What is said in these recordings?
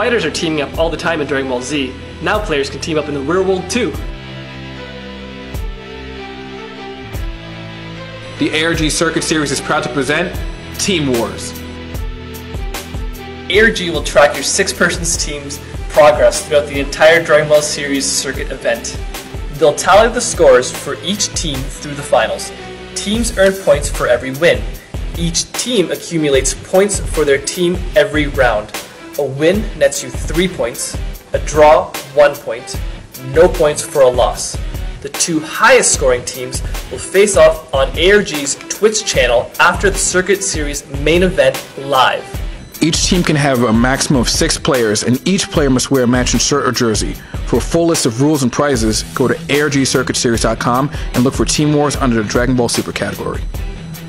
fighters are teaming up all the time in Dragon Ball Z, now players can team up in the real world too. The ARG Circuit Series is proud to present Team Wars. ARG will track your 6-person team's progress throughout the entire Dragon Ball Series circuit event. They'll tally the scores for each team through the finals. Teams earn points for every win. Each team accumulates points for their team every round. A win nets you 3 points, a draw 1 point, no points for a loss. The 2 highest scoring teams will face off on ARG's Twitch channel after the Circuit Series main event live. Each team can have a maximum of 6 players, and each player must wear a matching shirt or jersey. For a full list of rules and prizes, go to argcircuitseries.com and look for Team Wars under the Dragon Ball Super category.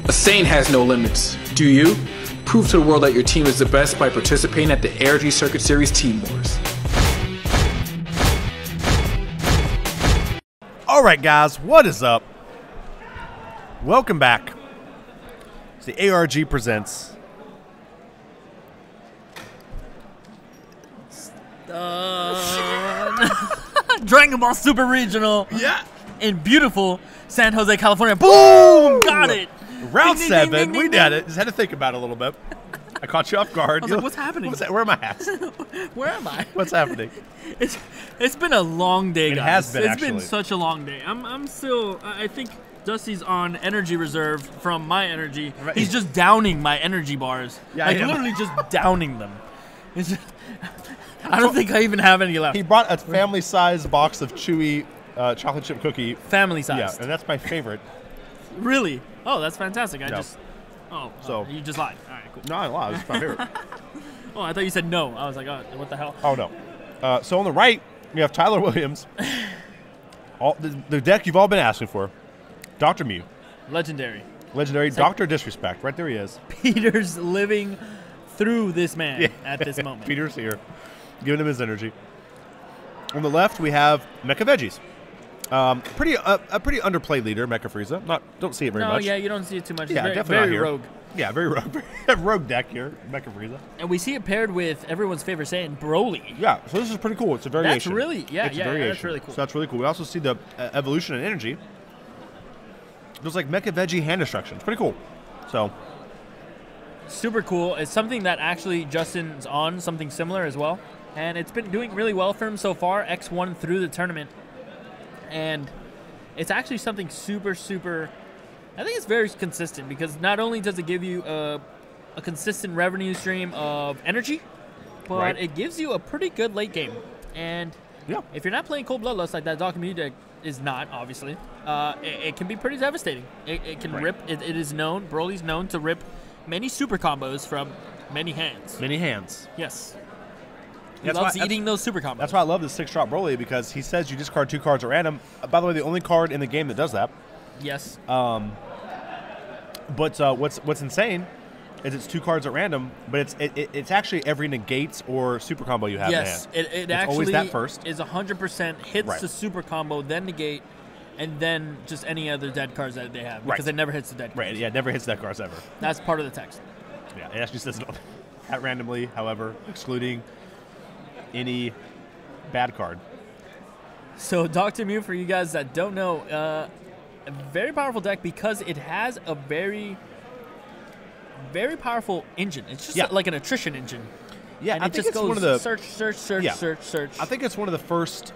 A Saiyan has no limits. Do you? Prove to the world that your team is the best by participating at the ARG Circuit Series Team Wars. Alright guys, what is up? Welcome back to the ARG Presents Dragon Ball Super Regional. Yeah. In beautiful San Jose, California. Boom! Got it. Round Ding, ding, 7. ding, ding, We ding. did it. Just had to think about it a little bit. I caught you off guard. I was like, what's happening? Where am I at? Where am I? What's happening? It's been a long day, guys. It has been, It's been actually. such a long day. I'm still. I think Dusty's on energy reserve from my energy. Right. He's just downing my energy bars. Yeah, like I am. literally just downing them. It's just, I don't think I even have any left. He brought a family-sized box of chewy chocolate chip cookie. Family Yeah, sized. and that's my favorite. Really? Oh, that's fantastic. I Yeah. just. Oh, So- you just lied. All right, cool. No, I lied. It's my favorite. Oh, I thought you said no. I was like, oh, what the hell? Oh, no. So on the right, we have Tyler Williams. The deck you've all been asking for. Dr. Mew. Legendary. Legendary like- Dr. Disrespect. Right there he is. Peter's living through this man at this moment. Peter's here, giving him his energy. On the left, we have Mecha Veggies. A pretty underplayed leader, Mecha Frieza. Don't see it very No, much. yeah, you don't see it too much. It's Yeah, very, definitely very not here. rogue. Yeah, very rogue. Rogue deck here, Mecha Frieza. And we see it paired with everyone's favorite Saiyan, Broly. Yeah, so this is pretty cool. It's a variation. That's really, It's a that's variation. really cool. So that's really cool. We also see the evolution and energy. There's like Mecha Veggie hand destruction. It's pretty cool. So Super cool. It's something that actually Justin's on, something similar as well. And it's been doing really well for him so far, X1 through the tournament. And it's actually something super, I think it's very consistent because not only does it give you a consistent revenue stream of energy, but Right. it gives you a pretty good late game. And yeah, if you're not playing Cold Bloodlust like that Dr. Mew deck is not, obviously, it can be pretty devastating. It can Right. rip. It is known, Broly's known to rip many super combos from many hands. many hands. Yes. He That's loves why- eating those super combos. That's why I love the 6-drop Broly because he says you discard 2 cards at random. By the way, the only card in the game that does that. Yes. But what's insane is it's 2 cards at random, but it's actually every negates or super combo you have Yes. in hand. It It's actually always that first. is 100% hits Right. the super combo, then negate, and then just any other dead cards that they have because Right. it never hits the dead cards. Right, yeah, it never hits that cards ever. That's part of the text. Yeah, it actually says at randomly, however, excluding any bad card. So Dr. Mew, for you guys that don't know, a very powerful deck because it has a very powerful engine. It's just Yeah. like an attrition engine. Yeah, And I it think just it's goes one of the search, Yeah. search. I think it's one of the first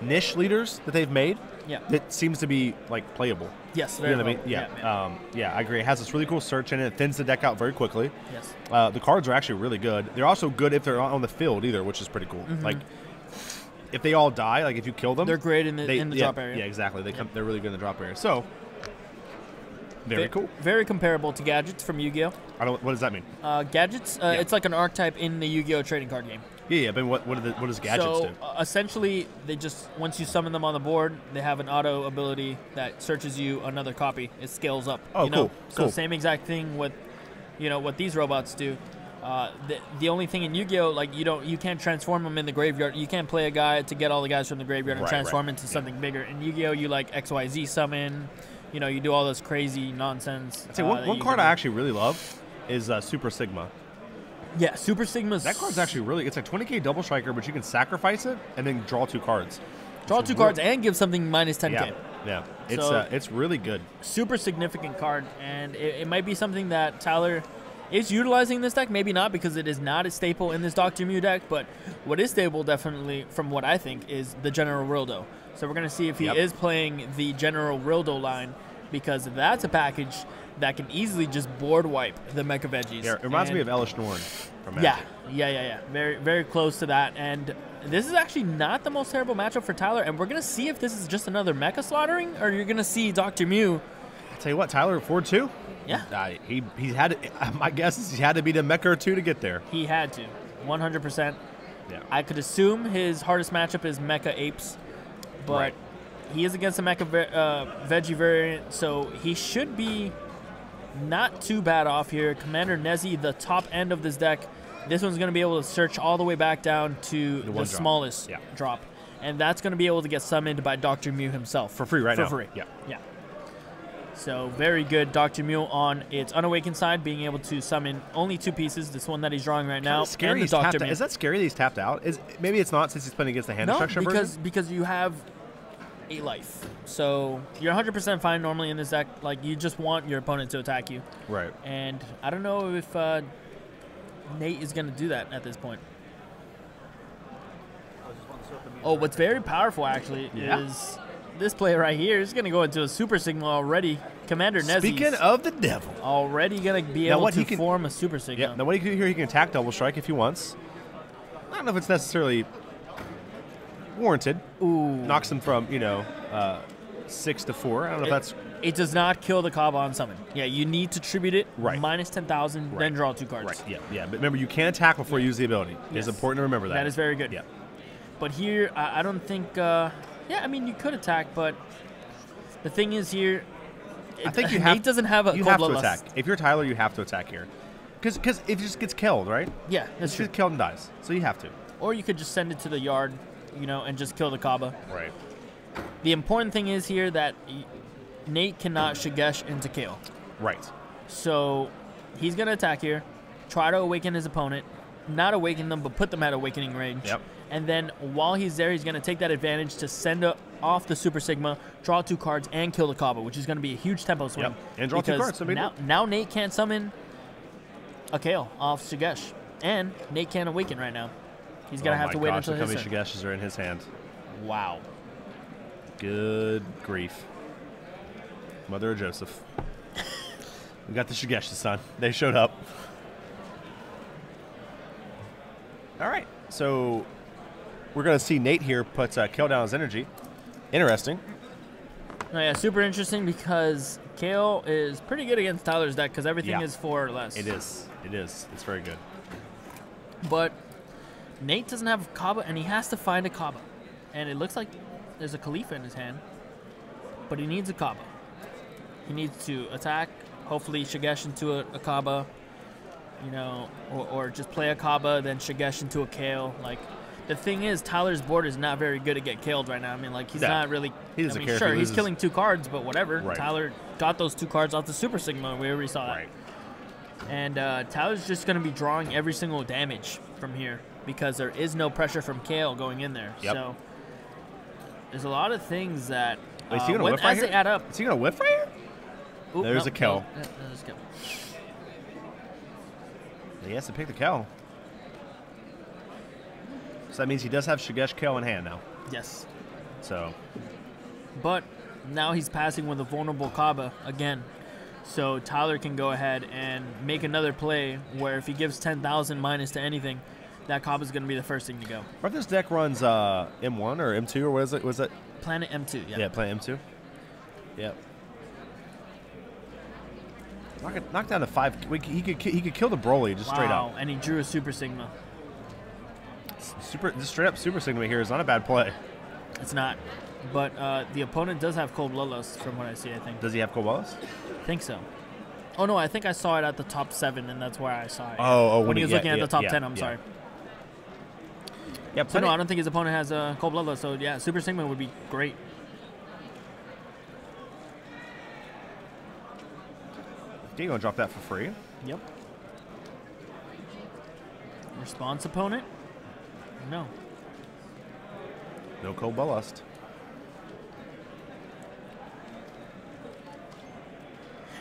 niche leaders that they've made. Yeah. That seems to be like playable. Yes, You very know what I mean? well. Yeah. Yeah, I agree. It has this really cool search in it. It thins the deck out very quickly. Yes. The cards are actually really good. They're also good if they're not on the field either, which is pretty cool. Like, if they all die, like if you kill them, They're great in the yeah, drop area. Yeah, exactly. They're really good in the drop area. So, very cool. Very comparable to Gadgets from Yu-Gi-Oh. What does that mean? Gadgets, it's like an archetype in the Yu-Gi-Oh trading card game. Yeah, but what does gadgets So do? essentially, they just once you summon them on the board, they have an auto ability that searches you another copy. It scales up. Oh, you know? cool. So Cool. same exact thing with, what these robots do. The only thing in Yu-Gi-Oh, like you can't transform them in the graveyard. You can't play a guy to get all the guys from the graveyard and Right, transform right. into something bigger. In Yu-Gi-Oh, you like XYZ summon. You do all this crazy nonsense. I'd say that one you card can I do. actually really love is Super Sigma. Yeah, Super Sigma's... That card's actually really... It's a 20k double striker, but you can sacrifice it and then draw 2 cards. Draw 2 cards and give something minus 10k. Yeah. It's really good. Super significant card, and it might be something that Tyler is utilizing in this deck. Maybe not, because it is not a staple in this Dr. Mew deck, but what is stable, definitely, from what I think, is the General Rildo. So we're going to see if he is playing the General Rildo line, because that's a package that can easily just board wipe the Mecha Veggies. Yeah, it reminds me of Elish Norn from Magic. Yeah. Very, very close to that. And this is actually not the most terrible matchup for Tyler. And we're going to see if this is just another Mecha slaughtering, or you're going to see Dr. Mew. I'll tell you what, Tyler, 4-2? Yeah. He had to, my guess is he had to beat a Mecha or 2 to get there. He had to, 100%. Yeah. I could assume his hardest matchup is Mecha Apes, but he is against a Mecha Veggie variant, so he should be not too bad off here. Commander Nezi, the top end of this deck. This one's going to be able to search all the way back down to the smallest drop. And that's going to be able to get summoned by Dr. Mew himself. For free now. For free. Yeah. So very good Dr. Mew on its Unawakened side, being able to summon only 2 pieces. This one that he's drawing right now. Scary. And the Dr. Mew. Is that scary that he's tapped out? Maybe it's not, since he's playing against the hand destruction version? because you have 8 life. So you're 100% fine normally in this deck. Like, you just want your opponent to attack you. Right. And I don't know if Nate is going to do that at this point. Oh, what's very powerful, actually, is this player right here is going to go into a Super Sigma already. Commander Nezi. Speaking of the devil. Already going to be able to form a Super Sigma. Yeah, now what he can do here, he can attack Double Strike if he wants. I don't know if it's necessarily warranted. Ooh. Knocks him from, 6 to 4. I don't know if that's... It does not kill the Kaba on summon. Yeah, you need to tribute it, right. minus 10,000, then draw 2 cards. Right, yeah. But remember, you can attack before you use the ability. It's important to remember that. That is very good. Yeah. But here, I don't think... you could attack, but the thing is here... I think Nate doesn't have a You have to attack. If you're Tyler, you have to attack here. Because it just gets killed, right? Yeah, that's true. It gets killed and dies. So you have to. Or you could just send it to the yard, and just kill the Kaba. Right. The important thing is here that Nate cannot Shigesh into Kale. Right. So he's going to attack here, try to awaken his opponent, not awaken them, but put them at awakening range. Yep. And then while he's there, he's going to take that advantage to send off the Super Sigma, draw 2 cards, and kill the Kaba, which is going to be a huge tempo swing. Yep. And draw 2 cards. So now Nate can't summon a Kale off Shigesh. And Nate can't awaken right now. He's going to have to wait until his turn. Look how many Shigeshes are in his hand. Wow. Good grief. Mother of Joseph. We got the Shigeshes, son. They showed up. All right. So we're going to see Nate here put kill down his energy. Interesting. Oh, yeah, super interesting, because Kale is pretty good against Tyler's deck because everything is 4 or less. It is. It's very good. But Nate doesn't have Kaba, and he has to find a Kaba. And it looks like there's a Khalifa in his hand, but he needs a Kaba. He needs to attack, hopefully Shigesh into a Kaba, or just play a Kaba, then Shigesh into a Kale. Like, the thing is, Tyler's board is not very good to get killed right now. I mean, like, he's not really... He doesn't care. Sure, he's killing 2 cards, but whatever. Right. Tyler got those 2 cards off the Super Sigma. We already saw that. Right. And Tyler's just going to be drawing every single damage from here because there is no pressure from Kale going in there. Yep. So there's a lot of things that Is he gonna whiff right as they here? add up. Is he going to whiff right here? Oop, There's a kill. There's a kill. He has to pick the Kel. So that means he does have Shigesh Kel in hand now. Yes. So. But now he's passing with a vulnerable Kaba again. So Tyler can go ahead and make another play where if he gives 10,000 minus to anything, that Kaba is going to be the first thing to go. What if this deck runs M1 or M2 or what is it? Was it? Planet M2, yeah. Yeah, Planet M2. Yep. Knock down to 5. He could kill the Broly just straight up. Wow, and he drew a Super Sigma. Just straight up Super Sigma here is not a bad play. It's not. But the opponent does have Cold Bloodlust from what I see, I think. Does he have Kobalas? I think so. Oh, no, I think I saw it at the top 7, and that's where I saw it. Oh, when he was looking at the top 10, I'm sorry. Yeah, so, no, I don't think his opponent has a Cold Bloodlust, so, yeah, Super Sigma would be great. You're going to drop that for free. Yep. Response opponent? No. No Cold Ballast.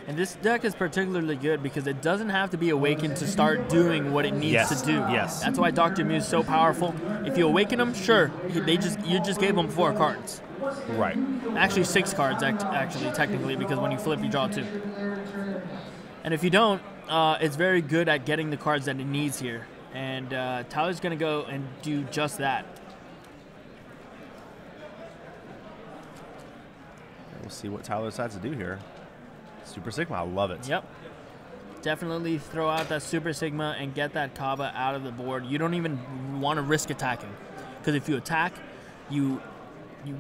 And this deck is particularly good because it doesn't have to be awakened to start doing what it needs to do. Yes. That's why Dr. Mew is so powerful. If you awaken them, sure, you just gave them 4 cards. Right. Actually 6 cards, actually, technically, because when you flip, you draw 2. And if you don't, it's very good at getting the cards that it needs here. And Tyler's going to go and do just that. We'll see what Tyler decides to do here. Super Sigma, I love it. Yep. Definitely throw out that Super Sigma and get that Kaba out of the board. You don't even want to risk attacking. Because if you attack, you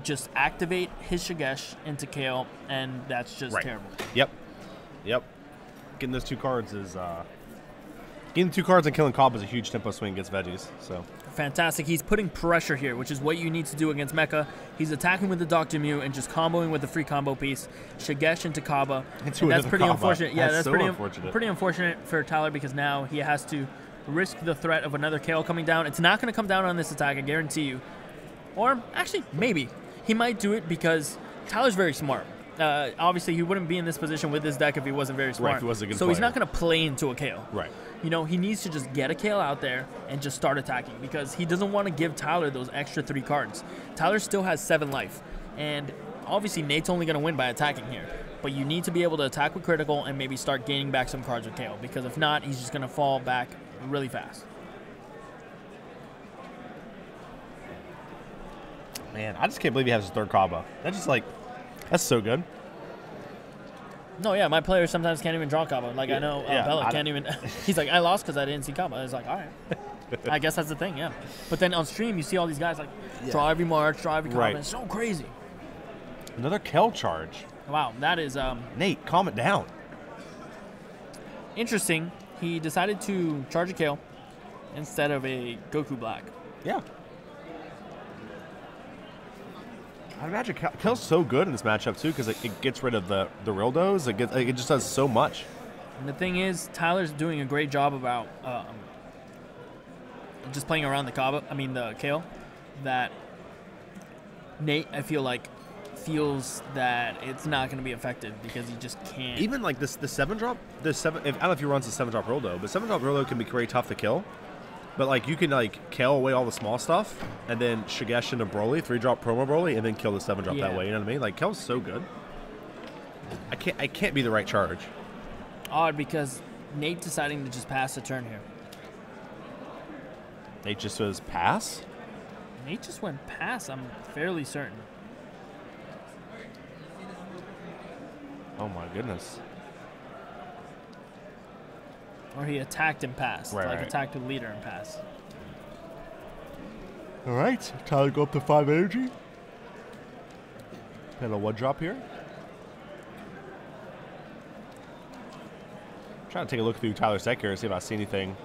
just activate his Shigesh into KO, and that's just terrible. Yep. Getting those 2 cards is... Getting 2 cards and killing Cobb is a huge tempo swing against veggies. So Fantastic. He's putting pressure here, which is what you need to do against Mecha. He's attacking with the Dr. Mew and just comboing with the free combo piece. Shigesh into Kaba. And that's pretty unfortunate. Yeah, that's so pretty unfortunate for Tyler because now he has to risk the threat of another KO coming down. It's not going to come down on this attack, I guarantee you. Or actually, maybe. He might do it because Tyler's very smart. Obviously, he wouldn't be in this position with this deck if he wasn't very smart. Right, if he wasn't a good so player. He's not going to play into a KO. Right. You know, he needs to just get a KO out there and just start attacking because he doesn't want to give Tyler those extra 3 cards. Tyler still has 7 life. And obviously, Nate's only going to win by attacking here. But you need to be able to attack with critical and maybe start gaining back some cards with KO because if not, he's just going to fall back really fast. Man, I just can't believe he has his 3rd Kaba. That's just like, that's so good. No, yeah, my players sometimes can't even draw Kaba. Like, I know Bella can't even... He's like, I lost because I didn't see Kaba. I was like, all right. I guess that's the thing, yeah. But then on stream, you see all these guys like, draw every March, draw every Kaba. Right. It's so crazy. Another Kel charge. Wow, that is... Nate, calm it down. Interesting. He decided to charge a Kale instead of a Goku Black. Yeah. I imagine Kel's so good in this matchup, too, because it gets rid of the Rildos. It just does so much. And the thing is, Tyler's doing a great job about just playing around the Kale, that Nate, I feel like, feels that it's not going to be effective because he just can't. Even like the 7-drop, I don't know if he runs the 7-drop Rildo, but 7-drop Rildo can be very tough to kill. But like you can like kill away all the small stuff and then Shigesh into Broly, 3-drop promo Broly, and then kill the 7-drop that way. You know what I mean? Like Kel's so good. I can't be the right charge. Odd because Nate deciding to just pass the turn here. Nate just says pass? Nate just went pass, I'm fairly certain. Oh my goodness. Or he attacked and passed. Right. Attacked with leader and passed. All right. Tyler go up to 5 energy. And a 1-drop here. Trying to take a look through Tyler's deck here and see if I see anything.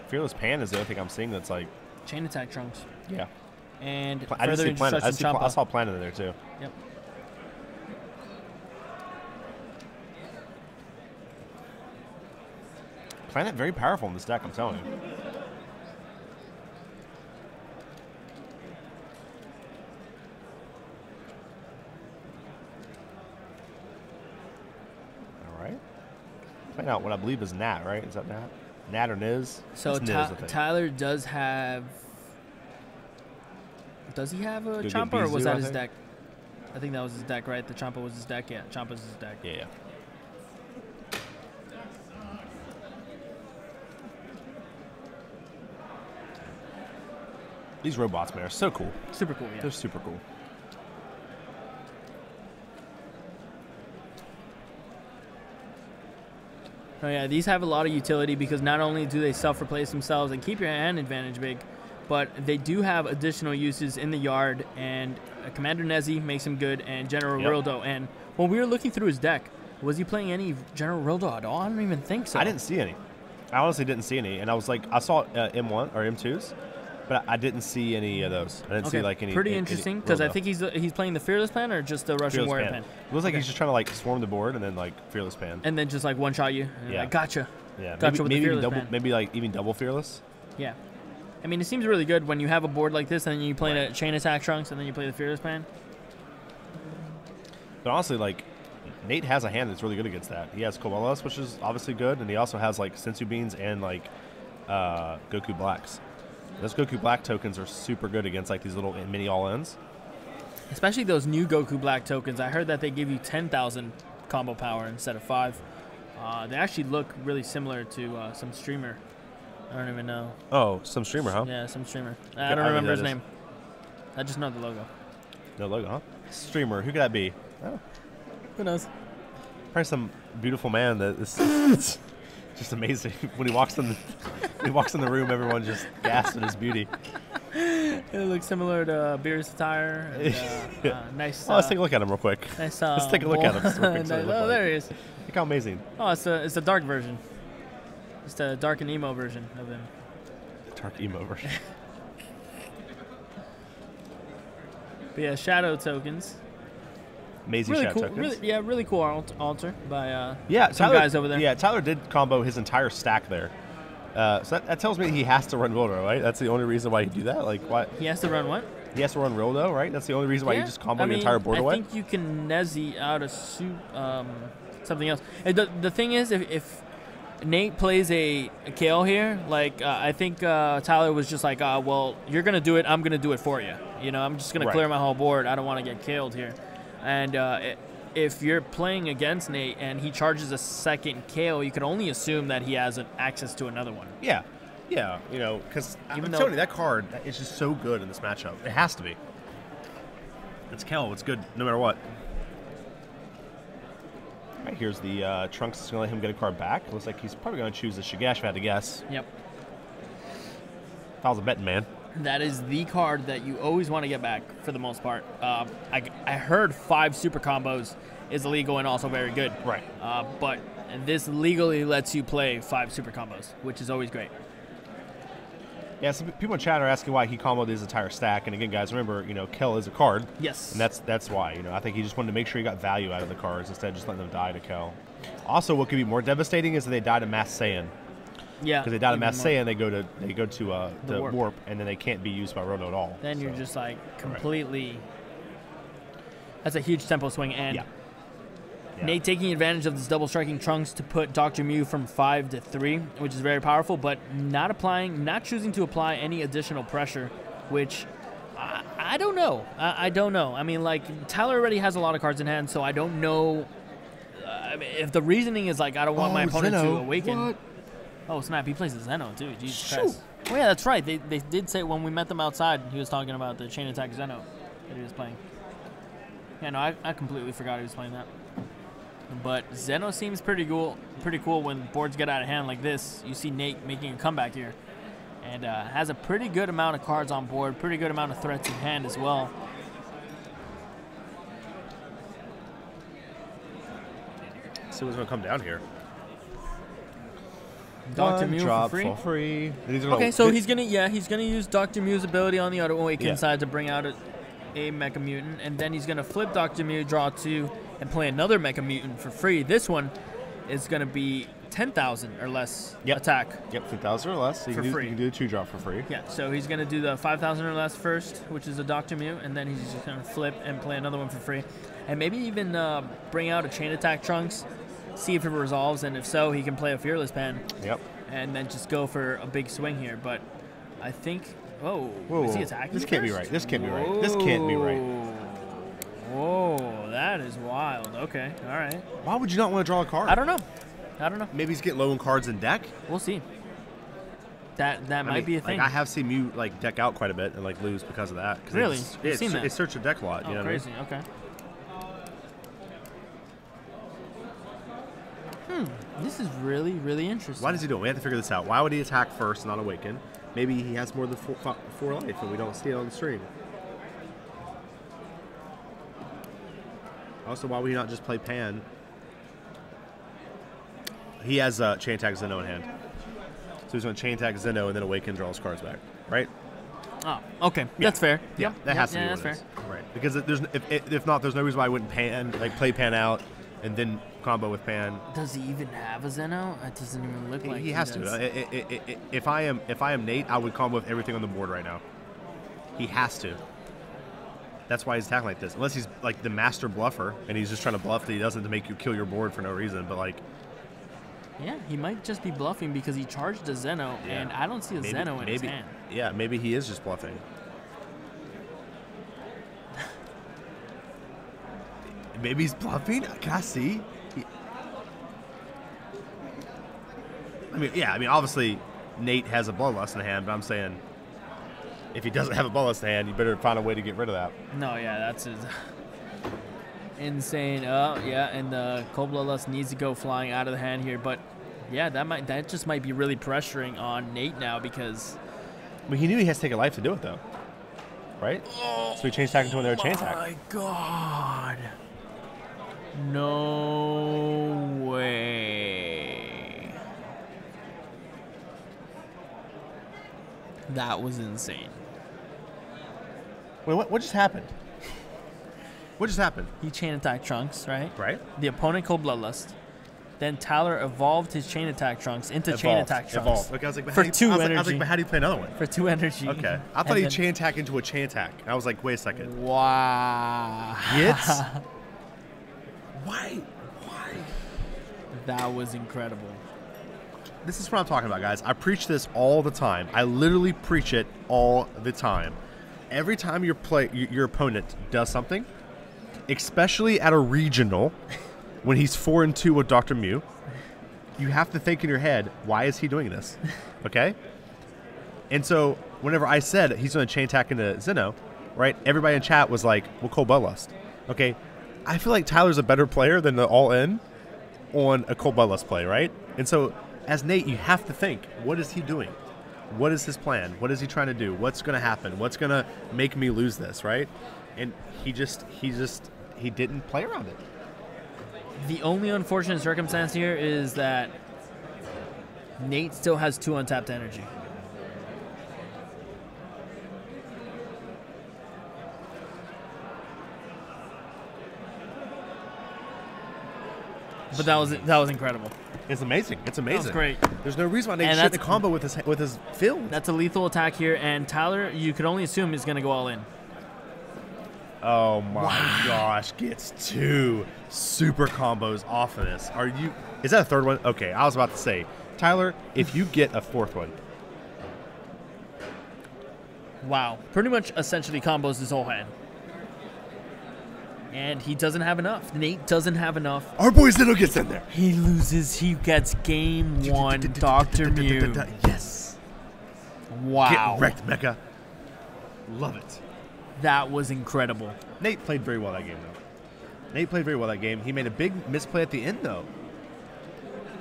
Fearless Pan is the only thing I'm seeing that's like... Chain attack Trunks. Yeah. And I didn't see Planet. Champa. I saw Planet in there too. Yep. Planet very powerful in this deck, I'm telling you. All right. Find out what I believe is Nat, right? Is that Nat? Nat or Niz? So Tyler does have... Does he have a Champa or was that his deck? I think that was his deck, right? The Champa was his deck? Yeah, Champa's his deck. Yeah. These robots, man, are so cool. Super cool, yeah. They're super cool. Oh yeah, these have a lot of utility because not only do they self-replace themselves and keep your hand advantage big, but they do have additional uses in the yard, and Commander Nezzy makes him good, and General Rildo. And when we were looking through his deck, was he playing any General Rildo at all? I don't even think so. I didn't see any. I honestly didn't see any, and I was like, I saw M1 or M2s, but I didn't see any of those. I didn't see like any. Pretty interesting because I think he's playing the Fearless Pan or just the Russian Warrior Pan. It looks like he's just trying to like swarm the board and then like Fearless Pan. And then just like one shot you. Yeah. Like, gotcha. Yeah, Gotcha with the maybe even Fearless double, Band. maybe like even double fearless. Yeah. I mean, it seems really good when you have a board like this and then you play the Chain Attack Trunks and then you play the Fearless Band. But honestly, like Nate has a hand that's really good against that. He has Coelos, which is obviously good, and he also has like Sensu Beans and like Goku Blacks. Those Goku Black tokens are super good against like these little mini all-ins. Especially those new Goku Black tokens. I heard that they give you 10,000 combo power instead of 5. They actually look really similar to some streamer. I don't even know. Oh, some streamer, huh? Yeah, some streamer. I I don't know remember who his that is. name. I just know the logo. No logo, huh? Streamer. Who could that be? Oh, Who knows? probably some beautiful man that is it's just amazing. When he walks in the room, everyone just gasps at his beauty. It looks similar to Beerus attire. And, nice. Oh, let's take a look at him real quick. Nice. Let's take a look at him. Just real quick, so they look Oh, like. there he is. Look how amazing. Oh, it's the dark version. It's the dark and emo version of him. Dark emo version. But yeah, shadow tokens. Amazing Really shadow cool. tokens. Really cool altar by Yeah, some Tyler, guys over there. Yeah, Tyler did combo his entire stack there. So that tells me he has to run Wildo, right? That's the only reason why he do that. Like, why He has to run what? he has to run Wildo, right? That's the only reason why you just combo I your mean, entire board I away. think you can Nezi out of something else. And the thing is, if Nate plays a Kale here, like I think Tyler was just like, well, you're gonna do it, I'm gonna do it for you. You know, I'm just gonna Right. clear my whole board. I don't want to get killed here. And if you're playing against Nate and he charges a second Kale, you can only assume that he has access to another one. Yeah, you know, because I'm Even telling though- you that card is just so good in this matchup. It has to be. It's Kel. It's good no matter what. All right, here's the Trunks is going to let him get a card back. Looks like he's probably going to choose the Shigash if I had to guess. Yep. If I was a betting man. That is the card that you always want to get back for the most part. I heard 5 super combos is illegal and also very good. Right. But this legally lets you play 5 super combos, which is always great. Yeah, some people in chat are asking why he comboed his entire stack. And again, guys, remember, you know, Kel is a card. Yes. And that's why. You know, I think he just wanted to make sure he got value out of the cards instead of just letting them die to Kel. Also, what could be more devastating is that they die to Mass Saiyan. Yeah. Because they die to even Mass more. Saiyan, they go to The warp. warp. and then they can't be used by Roto at all. Then you're So, just like completely. That's a huge tempo swing. And Yeah. Yeah. Nate taking advantage of this double striking Trunks to put Dr. Mew from 5 to 3, which is very powerful, but not choosing to apply any additional pressure, which I don't know. I don't know. I mean, like, Tyler already has a lot of cards in hand, so I don't know if the reasoning is like, I don't want my opponent to awaken. What? Oh, snap. He plays the Zeno, too. Jesus Christ. Oh, yeah, that's right. They did say when we met them outside, he was talking about the Chain Attack Zeno that he was playing. Yeah, no, I completely forgot he was playing that. But Zeno seems pretty cool when boards get out of hand like this. You see Nate making a comeback here. And has a pretty good amount of cards on board, pretty good amount of threats in hand as well. See what's going to come down here. Dr. Mew for drop free. for free. And he's gonna- Okay, so he's gonna use Dr. Mew's ability on the Auto Awaken Yeah. side to bring out a Mecha Mutant, and then he's gonna flip Dr. Mew, draw 2, and play another Mecha Mutant for free. This one is gonna be 10,000 or less Yep. attack. Yep, 3,000 or less. So you For can do, free. You can do a 2-drop for free. Yeah, so he's gonna do the 5,000 or less first, which is a Dr. Mew, and then he's just gonna flip and play another one for free, and maybe even bring out a Chain Attack Trunks, see if it resolves, and if so, he can play a Fearless Pen. Yep. And then just go for a big swing here. But I think, Whoa, is he whoa. attacking? This can't be first? right. This can't be right. This can't be right. Whoa, that is wild. Okay, all right. Why would you not want to draw a card? I don't know. Maybe he's getting low in cards in deck. We'll see. That might I mean, be a thing. Like I have seen Mew like deck out quite a bit and like lose because of that. 'Cause Really? It's, You've seen that? It search your deck a lot. Oh, You know crazy. Okay. This is really, really interesting. Why does he do it? We have to figure this out. Why would he attack first and not awaken? Maybe he has more than four life and we don't see it on the stream. Also, why would he not just play Pan? He has Chain Attack Zeno in hand. So he's going to Chain Attack Zeno and then awaken, draw his cards back. Right? Oh, okay. That's fair. Yeah, that has to be that's what it fair. is. Right. Because if not, there's no reason why I wouldn't play Pan out and then combo with Pan. Does he even have a Zeno? It doesn't even look like He has does. to. If I am Nate, I would combo with everything on the board right now. He has to. That's why he's attacking like this. Unless he's like the master bluffer and he's just trying to bluff that he doesn't to make you kill your board for no reason. But like, Yeah, he might just be bluffing because he charged a Zeno, Yeah. and I don't see a Zeno in his hand. Yeah, maybe he is just bluffing. Maybe he's bluffing. Can I see? I mean, obviously, Nate has a bloodlust in the hand, but I'm saying, if he doesn't have a bloodlust in the hand, you better find a way to get rid of that. No, yeah, that's insane. Oh, yeah, and the Cold Bloodlust needs to go flying out of the hand here, but yeah, that just might be really pressuring on Nate now because. But he knew he has to take a life to do it, though, right? So he changed tack into another chain tack. Oh my god! No way! That was insane. Wait, what just happened? What just happened? He chain attack Trunks, right? Right? The opponent Cold Bloodlust. Then Tyler evolved his chain attack Trunks into chain attack Trunks. Evolved. Okay, I was like, but For how do you- two I was like, energy. but how do you play another one? For 2 energy. Okay. I thought And he'd then- chain attack into a chain attack. I was like, wait a second. Wow. Hits? Why? That was incredible. This is what I'm talking about, guys. I preach this all the time. I literally preach it all the time. Every time your opponent does something, especially at a regional, when he's 4-2 with Dr. Mew, you have to think in your head, why is he doing this? Okay? And so whenever I said he's going to chain attack into Zeno, right, everybody in chat was like, well, Cold Bloodlust. Okay? I feel like Tyler's a better player than the all-in on a Cold Bloodlust play, right? And so as Nate, you have to think, what is he doing? What is his plan? What is he trying to do? What's going to happen? What's going to make me lose this, right? And he didn't play around it. The only unfortunate circumstance here is that Nate still has 2 untapped energy. But that was incredible. It's amazing. It's amazing. great. There's no reason why Nate And shouldn't that's- combo with his field. That's a lethal attack here, and Tyler, you could only assume is going to go all in. Oh my gosh, gets 2 super combos off of this. Is that a third one? Okay, I was about to say, Tyler, if you get a 4th one. Wow. Pretty much essentially combos his whole hand. And he doesn't have enough. Nate doesn't have enough. Our boy Zeno gets in there. He loses. He gets game 1, Dr. Mew. Yes. Wow. Get wrecked, Mecha. Love it. That was incredible. Nate played very well that game, though. He made a big misplay at the end, though.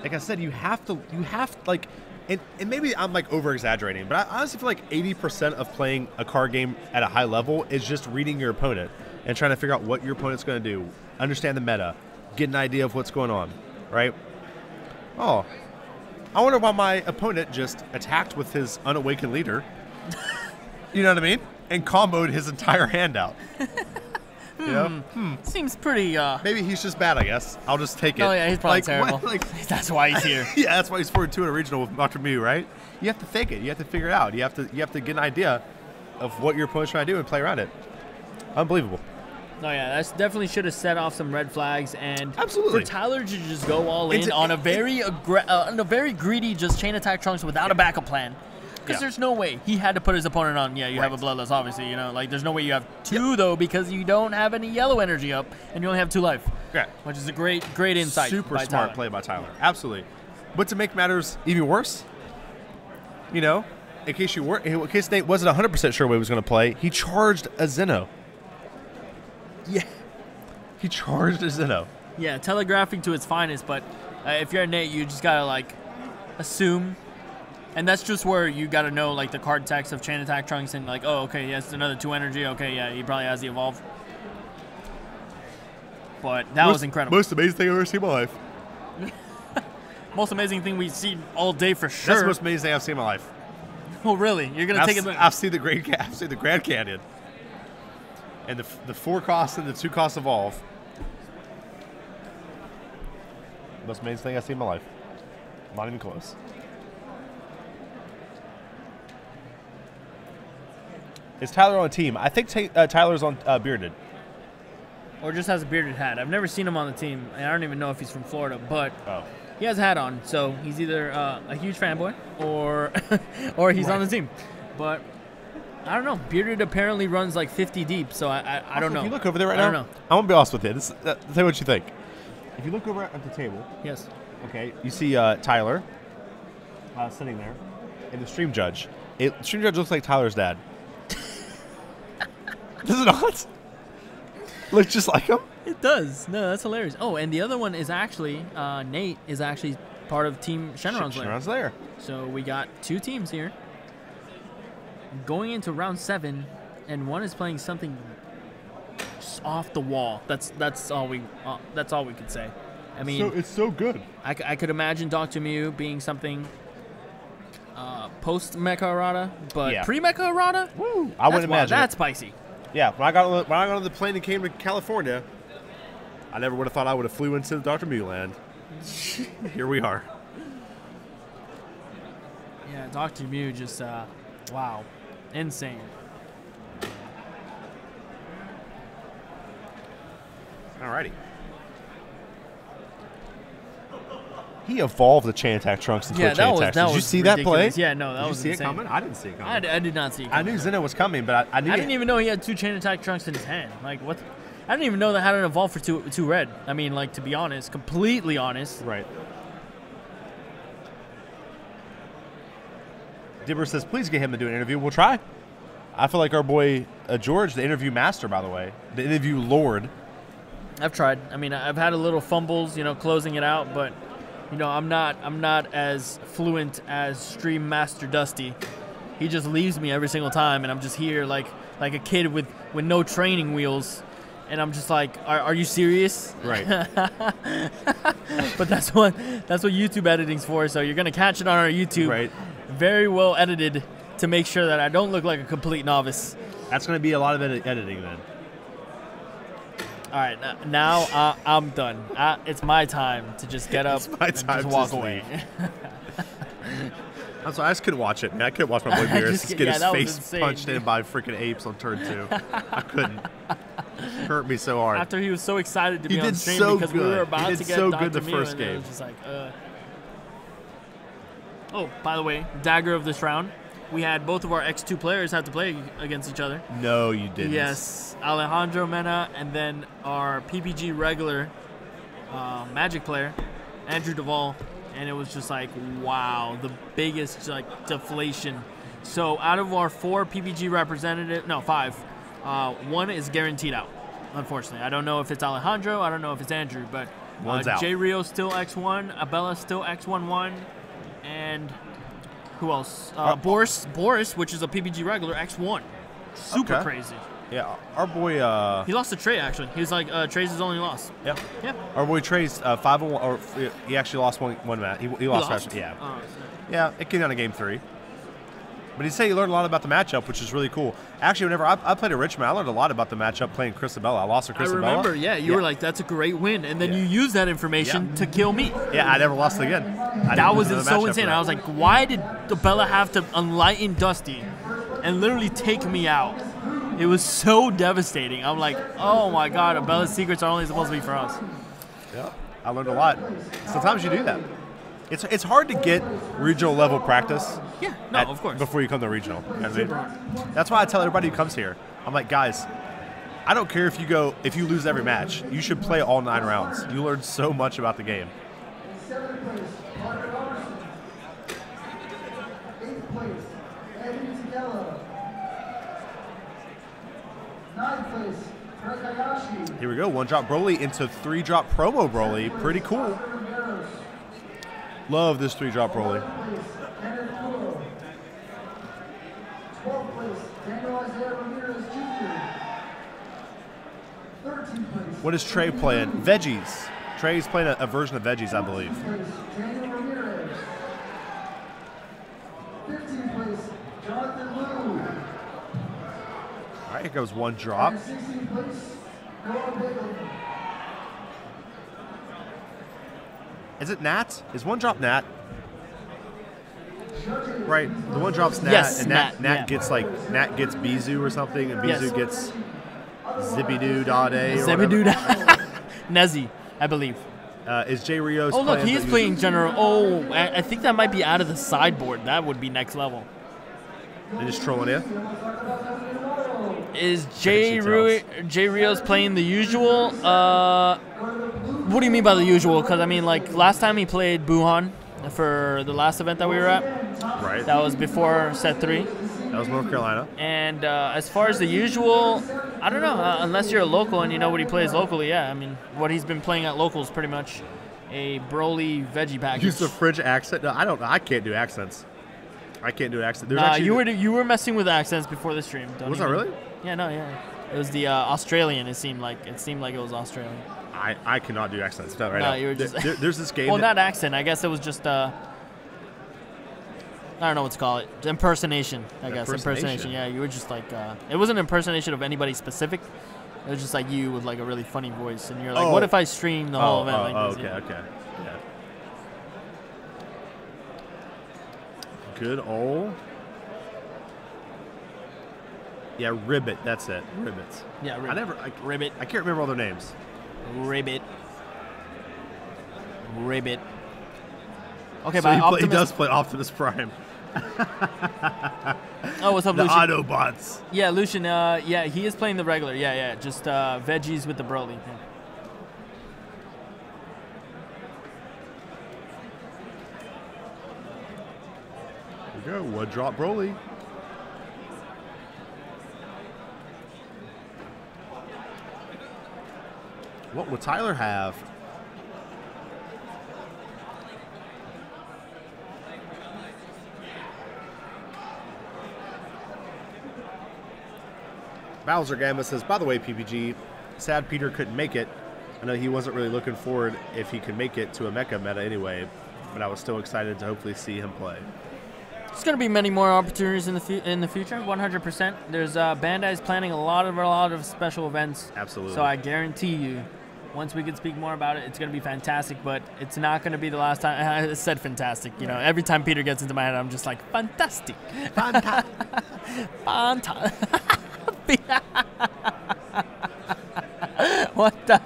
Like I said, you have to like, and maybe I'm like over exaggerating, but I honestly feel like 80% of playing a card game at a high level is just reading your opponent and trying to figure out what your opponent's going to do, understand the meta, get an idea of what's going on, right? Oh, I wonder why my opponent just attacked with his unawakened leader. You know what I mean? And comboed his entire hand out. You know? Seems pretty, Maybe he's just bad, I guess. I'll just take it. Oh, yeah, he's probably Like, terrible. what? Like, That's why he's here. yeah, that's why he's 4-2 in a regional with Dr. Mew, right? You have to think it. You have to figure it out. You have to get an idea of what your opponent's trying to do and play around it. Unbelievable. No, yeah, that definitely should have set off some red flags, and Absolutely. for Tyler to just go all in It's- on a very greedy just chain attack Trunks without a backup plan. Because Yeah. there's no way he had to put his opponent on. Yeah, you have a Bloodlust, obviously. You know, like there's no way you have 2 though, because you don't have any yellow energy up, and you only have 2 life. Yeah. Which is a great insight. Super by smart Tyler. play by Tyler. Absolutely. But to make matters even worse, you know, in case Nate wasn't 100% sure what he was going to play, he charged a Zeno. Yeah. He charged a Zeno. Yeah, telegraphing to its finest, but if you're a Nate, you just gotta like assume, and that's just where you gotta know like the card text of chain attack Trunks and like, oh, okay, he has another 2 energy. Okay, yeah, he probably has the evolve. But that was incredible. Most amazing thing I've ever seen in my life. Most amazing thing we've seen all day for That's sure. the most amazing thing I've seen in my life. Oh, really? You're gonna take it? I've seen the Grand Canyon, and the 4 costs and the 2 costs evolve. Most amazing thing I've seen in my life. Not even close. Is Tyler on a team? I think Tyler's on Bearded. Or just has a bearded hat. I've never seen him on the team, and I don't even know if he's from Florida, but Oh. he has a hat on, so he's either a huge fanboy or or he's on the team. But I don't know. Bearded apparently runs like 50 deep, so I don't know. If you look over there right I now, don't know. I'm going to be honest with you. Tell me what you think. If you look over at the table, Yes. okay, you see Tyler sitting there, and the stream judge. Stream judge looks like Tyler's dad. Does it not? Looks just like him? It does. No, that's hilarious. Oh, and the other one is actually Nate is actually part of Team Shenron's lair. Shenron's lair. So we got 2 teams here going into round 7, and one is playing something just off the wall. That's all we could say. I mean, It's so good. I could imagine Dr. Mew being something post Mecha Errata, but Yeah. pre Mecha Errata, Woo! I wouldn't imagine. that's spicy. Yeah, when I got on the plane and came to California, I never would have thought I would have flew into Dr. Mew land. Here we are. Yeah, Dr. Mew just wow, insane. Alrighty. He evolved the Chain Attack Trunks into a Chain Attack. Did you see that play? ridiculous. Yeah, no, that Did was you see insane. it coming? I didn't see it coming. I did not see it. I knew Zeno was coming, but I knew I didn't even know he had 2 Chain Attack Trunks in his hand. Like, what? I didn't even know that had an evolve for two red. I mean, like, to be honest, completely honest. Right. Dibber says, please get him to do an interview. We'll try. I feel like our boy George, the interview master, by the way, the interview lord. I've tried. I mean, I've had a little fumbles, closing it out, but I'm not as fluent as Stream Master Dusty. He just leaves me every single time, and I'm just here like a kid with no training wheels, and I'm just like, are you serious? Right. But that's what YouTube editing's for. So you're gonna catch it on our YouTube, Right. very well edited to make sure that I don't look like a complete novice. That's going to be a lot of editing then. All right, now I'm done. It's my time to just get up my and time just to walk just away. I'm sorry, I just couldn't watch it, man. I couldn't watch my boy I Beerus just- get yeah, his that was face insane, punched in dude. by freaking apes on turn 2. I couldn't. Hurt me so hard. After he was so excited to He be on did stream so because we good. were He about did to get so Dr. good the Mew, first and then it game. was just like, Oh, by the way, dagger of this round. We had both of our X2 players have to play against each other. No, you didn't. Yes, Alejandro Mena, and then our PPG regular Magic player, Andrew Duvall, and it was just like, wow, the biggest deflation. So out of our 4 PPG representative, 5, 1 is guaranteed out. Unfortunately, I don't know if it's Alejandro, I don't know if it's Andrew, but One's out. J Rio still X1, Abella still X11, and who else? Boris, which is a PPG regular, X1. Super Okay. crazy. Yeah, our boy. He lost to Trey, actually. He was like, Trey's his only loss. Yeah. Yeah. Our boy Trey's 5-1, or he actually lost one match. He lost. Match, yeah. Oh, Yeah, it came down to game 3. But he said he learned a lot about the matchup, which is really cool. Actually, whenever I played at Richmond, I learned a lot about the matchup playing Chrisabella. I lost to I Chrisabella. remember, you were like, that's a great win. And then Yeah. you used that information to kill me. Yeah, I never lost again. That was so insane. I was like, why did Bella have to unlighten Dusty and literally take me out? It was so devastating. I'm like, oh my God, Abella's secrets are only supposed to be for us. yeah, I learned a lot. Sometimes you do that. It's hard to get regional level practice. Yeah, no, of course. Before you come to regional. You know what I mean? Super hard. That's why I tell everybody who comes here, I'm like, guys, I don't care if you lose every match. You should play all 9 rounds. You learn so much about the game. Here we go. 1-drop Broly into 3-drop promo Broly. Pretty cool. Love this 3-drop Broly. What is Trey playing? Veggies. Trey's playing a version of Veggies, I believe. All right, here goes 1-drop. Is it Nat? Is one drop Nat? Right. The one drop's Nat, Yes, and Nat, Nat yeah. gets like Nat gets Bizu or something, and Bizu Yes. gets Zibidoo Dade. Zebedee Nezi, I believe. Is Jay Rios? Oh, look, playing he is the- playing general. Oh, I think that might be out of the sideboard. That would be next level. And just trolling you. Is she Jay Rios playing the usual? What do you mean by the usual? Because, I mean, like, last time he played Buhan for the last event that we were at. Right. That was before set 3. That was North Carolina. And as far as the usual, I don't know. Unless you're a local and you know what he plays locally, yeah. I mean, what he's been playing at local is pretty much a Broly veggie package. Use the fridge accent. No, I don't. I can't do accents. I can't do accents. There's Nah, actually you were messing with accents before the stream. Don't Was I even- really? Yeah, no, yeah. It was the Australian. It seemed like it was Australian. I cannot do accents. Not right No, now. you were just- There's this game. Well, that- not accent. I guess it was just I don't know what to call it. Impersonation. I guess Impersonation. Yeah, you were just like it wasn't an impersonation of anybody specific. It was just like you with like a really funny voice, and you're like, Oh. what if I stream the whole event like this? okay, Yeah. okay. Yeah. Good old. Yeah, Ribbit. That's it. Ribbits. Yeah, I never. Ribbit. I can't remember all their names. Ribbit. Okay, So but he Optimus. does play Optimus Prime. Oh, what's up, The Lucian? Autobots. Yeah, Lucian. Yeah, he is playing the regular. Yeah. Just veggies with the Broly. Yeah. There we go. One drop Broly. What would Tyler have? Bowser Gamba says, by the way, PPG, sad Peter couldn't make it. I know he wasn't really looking forward if he could make it to a Mecha meta anyway, but I was still excited to hopefully see him play. There's going to be many more opportunities in the future, 100%. There's Bandai's planning a lot of special events. Absolutely. So I guarantee you, once we can speak more about it, it's going to be fantastic, but it's not going to be the last time. I said fantastic. You know, every time Peter gets into my head, I'm just like, fantastic. What the?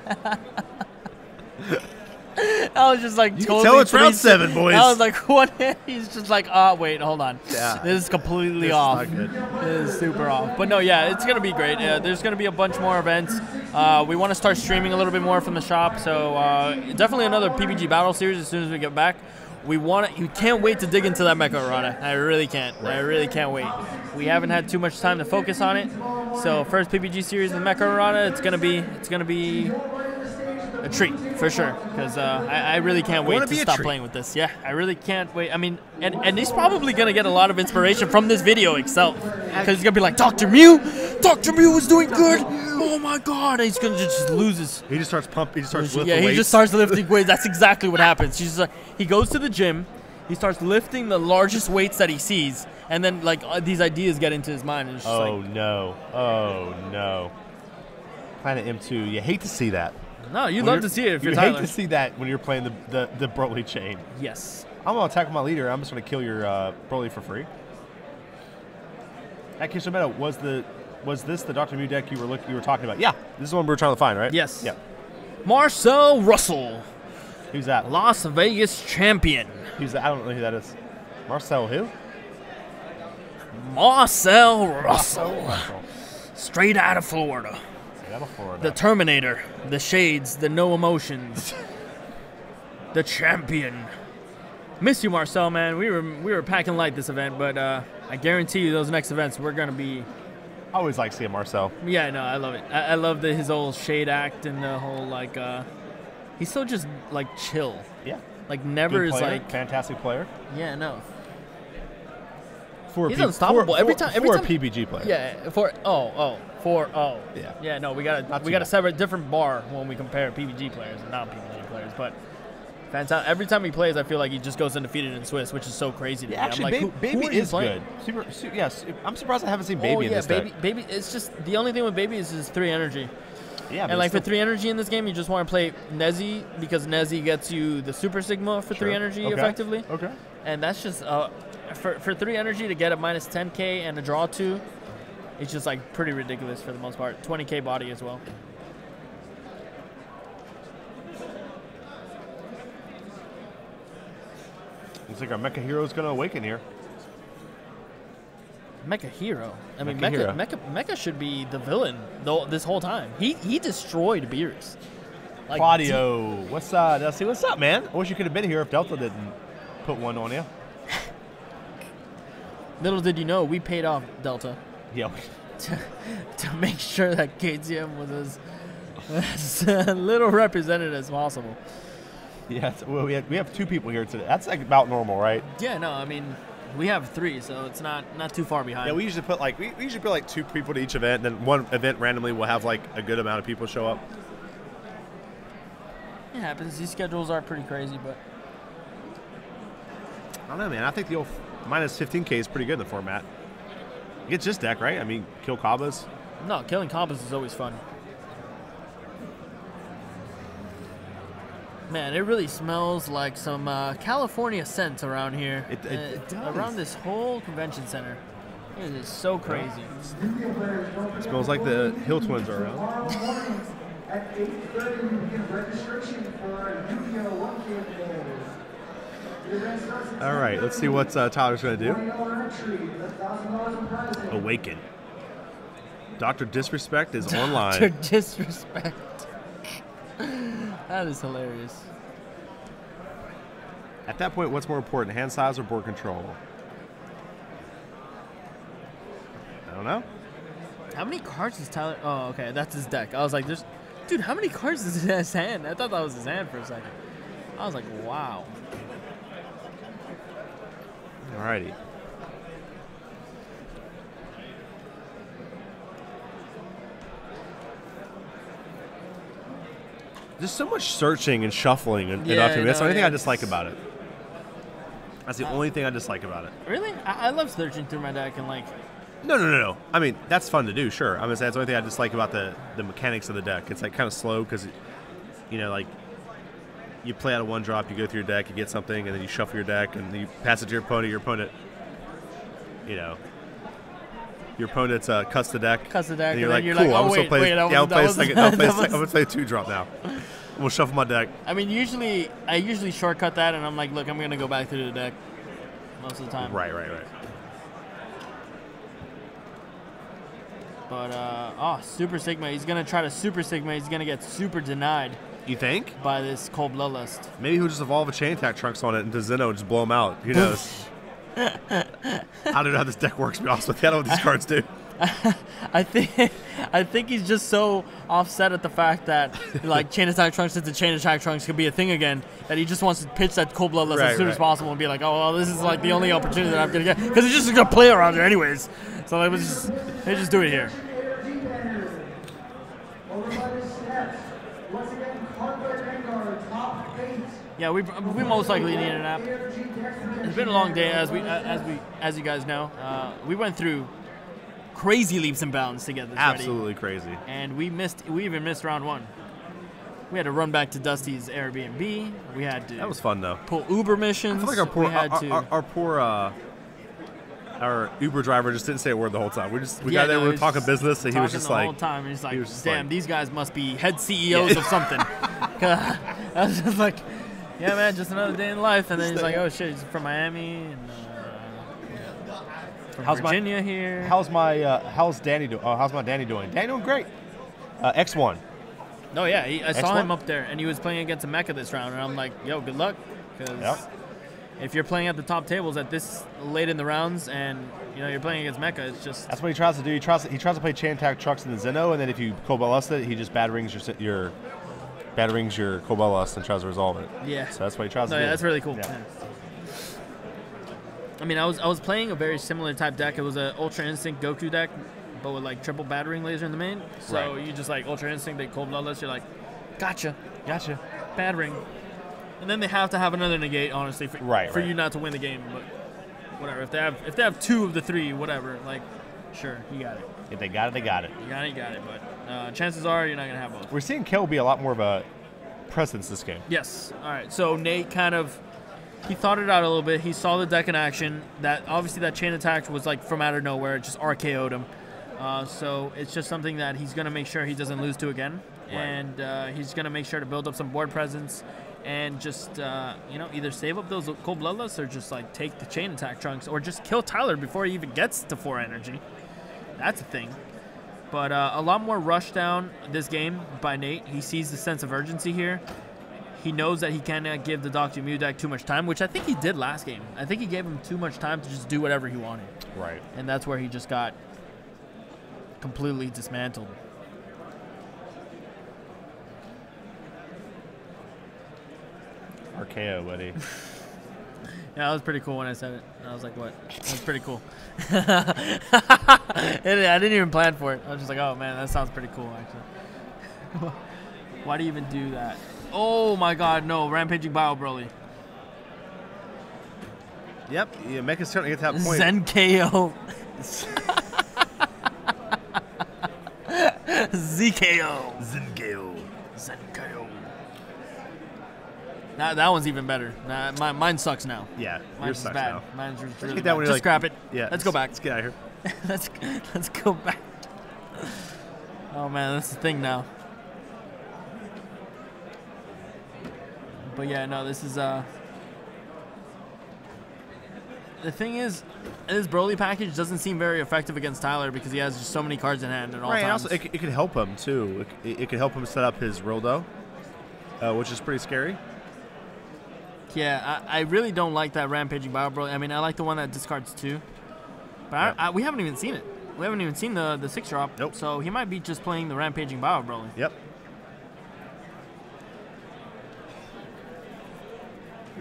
I was just like, You can totally tell it's round freezing. 7, boys. I was like, what? He's just like, wait, hold on. Yeah. This is completely This is off. not good. This is super off. But no, yeah, it's going to be great. There's going to be a bunch more events. We want to start streaming a little bit more from the shop. So definitely another PPG Battle Series as soon as we get back. We can't wait to dig into that Mecha Errata. I really can't. I really can't wait. We haven't had too much time to focus on it. So first PPG series with Mecha Errata, it's gonna be a treat for sure. Because I really can't wait Gonna to be a stop treat. playing with this. Yeah, I really can't wait. I mean, and he's probably gonna get a lot of inspiration from this video itself. Because he's gonna be like, Dr. Mew is doing good. Oh my God! And he's gonna just lose his. He just starts pumping. He just starts lifting Yeah, he weights. just starts lifting weights. That's exactly what happens. He's just like, he goes to the gym, he starts lifting the largest weights that he sees, and then like these ideas get into his mind, and it's just Oh no! Planet M2. You hate to see that. like, no, you'd When love you're- to see it if you're you hate Tyler. to see that when you're playing the Broly chain. Yes. I'm gonna attack my leader. I'm just gonna kill your Broly for free. At Kishimoto, was this the Dr. Mew deck you were talking about? Yeah, this is the one we were trying to find, right? Yes. Yeah. Marcel Russell, Who's that? Las Vegas champion. Who's that? I don't know who that is. Marcel who? Marcel Russell, straight out of Florida. Out of Florida. The Terminator, the shades, the no emotions, the champion. Miss you, Marcel, man. We were packing light this event, but I guarantee you those next events we're gonna be. I always like seeing Marcel. Yeah, no, I love it. I love his whole shade act and the whole like. He's so just like chill. Yeah. Like never Good is player, like. fantastic player. Yeah, no. For He's unstoppable. Every time- for a PBG player. Yeah, Yeah. Yeah, no, we Not gotta too bad. separate a different bar when we compare PVG players and non-PVG players. But fantastic. Every time he plays, I feel like he just goes undefeated in Swiss, which is so crazy to me. Actually, I'm like, who Baby are you is playing? good. Yes, I'm surprised I haven't seen Baby Oh in yeah, this deck. Baby. It's just the only thing with Baby is his 3 energy. Yeah, but And like it's for 3 energy in this game, you just want to play Nezzy because Nezzy gets you the Super Sigma for 3 energy effectively. Okay. And that's just for 3 energy to get a minus 10k and a draw 2, it's just like pretty ridiculous for the most part. 20k body as well. Looks like our Mecha Hero is going to awaken here. Mecha Hero. I mean, Mecha Hero. Mecha should be the villain though this whole time. He destroyed Beerus. Like, Claudio, what's up? Dusty, what's up, man? I wish you could have been here if Delta didn't put one on you. Little did you know, we paid off Delta Yeah. to make sure that KTM was as little represented as possible. Yeah. Well, we have 2 people here today. That's like about normal, right? Yeah, no, I mean, we have 3, so it's not too far behind. Yeah, we usually put like 2 people to each event, and then one event randomly will have like a good amount of people show up. It happens. These schedules are pretty crazy, but I don't know, man. I think the old minus 15k is pretty good in the format. It's just deck, right? I mean, kill Kabas. no, killing combos is always fun. Man, it really smells like some California scent around here. It does. Around this whole convention center. It is so crazy. It smells like the Hill Twins are around. At 8:30, we begin registration for Yu-Gi-Oh! 1K players. The event starts at All right, let's see what Tyler's going to do. $20 entry, $1,000 in prizes. Awaken. Dr. Disrespect is To online. disrespect. That is hilarious. At that point, what's more important, hand size or board control? I don't know. How many cards is Tyler? Oh, okay, that's his deck. I was like, dude, how many cards is in his hand? I thought that was his hand for a second. I was like, wow. Alrighty. There's so much searching and shuffling and Yeah, Ultimate. That's the no, only thing yeah. I dislike about it. That's the only thing I dislike about it. Really? I love searching through my deck and like, No. I mean, that's fun to do, sure. I'm gonna say that's the only thing I dislike about the mechanics of the deck. It's like kind of slow because, you know, like you play out of one drop, you go through your deck, you get something, and then you shuffle your deck, and you pass it to your opponent. Your opponent, you know, your opponent's cuts the deck. Cuts the deck, and you're and like, then cool. you're like, I'm oh, gonna wait, play. wait, that I'll was- play a that second. was- I'll play a that second. I'm was- gonna play a 2-drop now. We'll shuffle my deck. I mean, I usually shortcut that, and I'm like, look, I'm gonna go back through the deck most of the time. Right. But Super Sigma, he's gonna try to Super Sigma. He's gonna get super denied You think? by this Cold Bloodlust. Maybe he'll just evolve a chain attack Trunks on it into Zeno and just blow him out. Who knows? I don't know how this deck works, to be honest with you. I don't know what these cards do. I think he's just so offset at the fact that like Chain Attack Trunks into Chain Attack Trunks could be a thing again, that he just wants to pitch that Cold Bloodlust Right, as soon as right. possible and be like, oh well, this is like the only opportunity that I'm gonna get because he's just gonna play around there anyways. So like, let's just do it here. Over by the steps. Once again, Hardware Vanguard, top 8. Yeah, we most likely need a nap. It's been a long day, as you guys know. We went through crazy leaps and bounds to get this ready. Absolutely crazy. And we even missed round 1. We had to run back to Dusty's Airbnb. We had to That was fun though. pull Uber missions. I feel like our poor, we had to, our poor our Uber driver just didn't say a word the whole time. We Yeah, got there, no, we were he talking was business, and he was talking just the like, whole time. And he's like, he was just damn, like- these guys must be head CEOs of something. I was just like, yeah, man, just another day in life. And then he's like, oh shit, he's from Miami and from Virginia here. how's Danny doing? Oh, how's my Danny doing? Danny doing great. X1. Oh yeah, I saw Excellent. him up there, and he was playing against a Mecha this round, and I'm like, yo, good luck, because Yep. if you're playing at the top tables at this late in the rounds, and you know you're playing against Mecha, it's just That's what he tries to do. He tries to play chain attack Trucks in the Zeno, and then if you Cobalt Lust it, he just bad rings your Cobalt Lust and tries to resolve it. yeah. So that's what he tries No, to do. yeah, that's really cool. Yeah. Yeah. I mean, I was playing a very similar type deck. It was an Ultra Instinct Goku deck, but with like triple battering laser in the main. So Right. you just like Ultra Instinct, they Cold Bloodlust, you're like, gotcha, Gotcha. battering. And then they have to have another negate, honestly, for Right. you not to win the game. But whatever, if they have 2 of the 3, whatever, like, sure, you got it. If they got it, they got it. You got it. But chances are you're not gonna have both. We're seeing KO be a lot more of a presence this game. Yes. All right. So Nate he thought it out a little bit. He saw the deck in action. That obviously that chain attack was like from out of nowhere. It just RKO'd him. So it's just something that he's gonna make sure he doesn't lose to again, and he's gonna make sure to build up some board presence, and just either save up those cold bloodlusts or just like take the chain attack trunks, or just kill Tyler before he even gets to 4 energy. That's a thing. But a lot more rush down this game by Nate. He sees the sense of urgency here. He knows that he cannot give the Dr. Mew deck too much time, which I think he did last game. I think he gave him too much time to just do whatever he wanted. Right. And that's where he just got completely dismantled. RKO, buddy. Yeah, that was pretty cool when I said it. I was like, what? That was pretty cool. I didn't even plan for it. I was just like, oh, man, that sounds pretty cool, actually. Why do you even do that? Oh, my God, no. Rampaging Bio Broly. Yep. Yeah, Mecha's starting to get to that point. Zen KO. ZKO. Zen KO. Zen KO. That one's even better. Mine sucks now. Yeah, Mine yours is sucks bad. now. Mine's really Let's get bad. that one. Just Like, scrap it. Yeah. Let's go back. Let's get out of here. let's go back. Oh man, that's the thing now. But yeah, no, this is the thing is, this Broly package doesn't seem very effective against Tyler because he has just so many cards in hand at all Right, and times. also it could help him too. It could help him set up his Rildo, which is pretty scary. Yeah, I really don't like that Rampaging Bio Broly. I mean, I like the one that discards 2. But Yep. we haven't even seen it. We haven't even seen the 6-drop. Nope. So he might be just playing the Rampaging Bio Broly. Yep.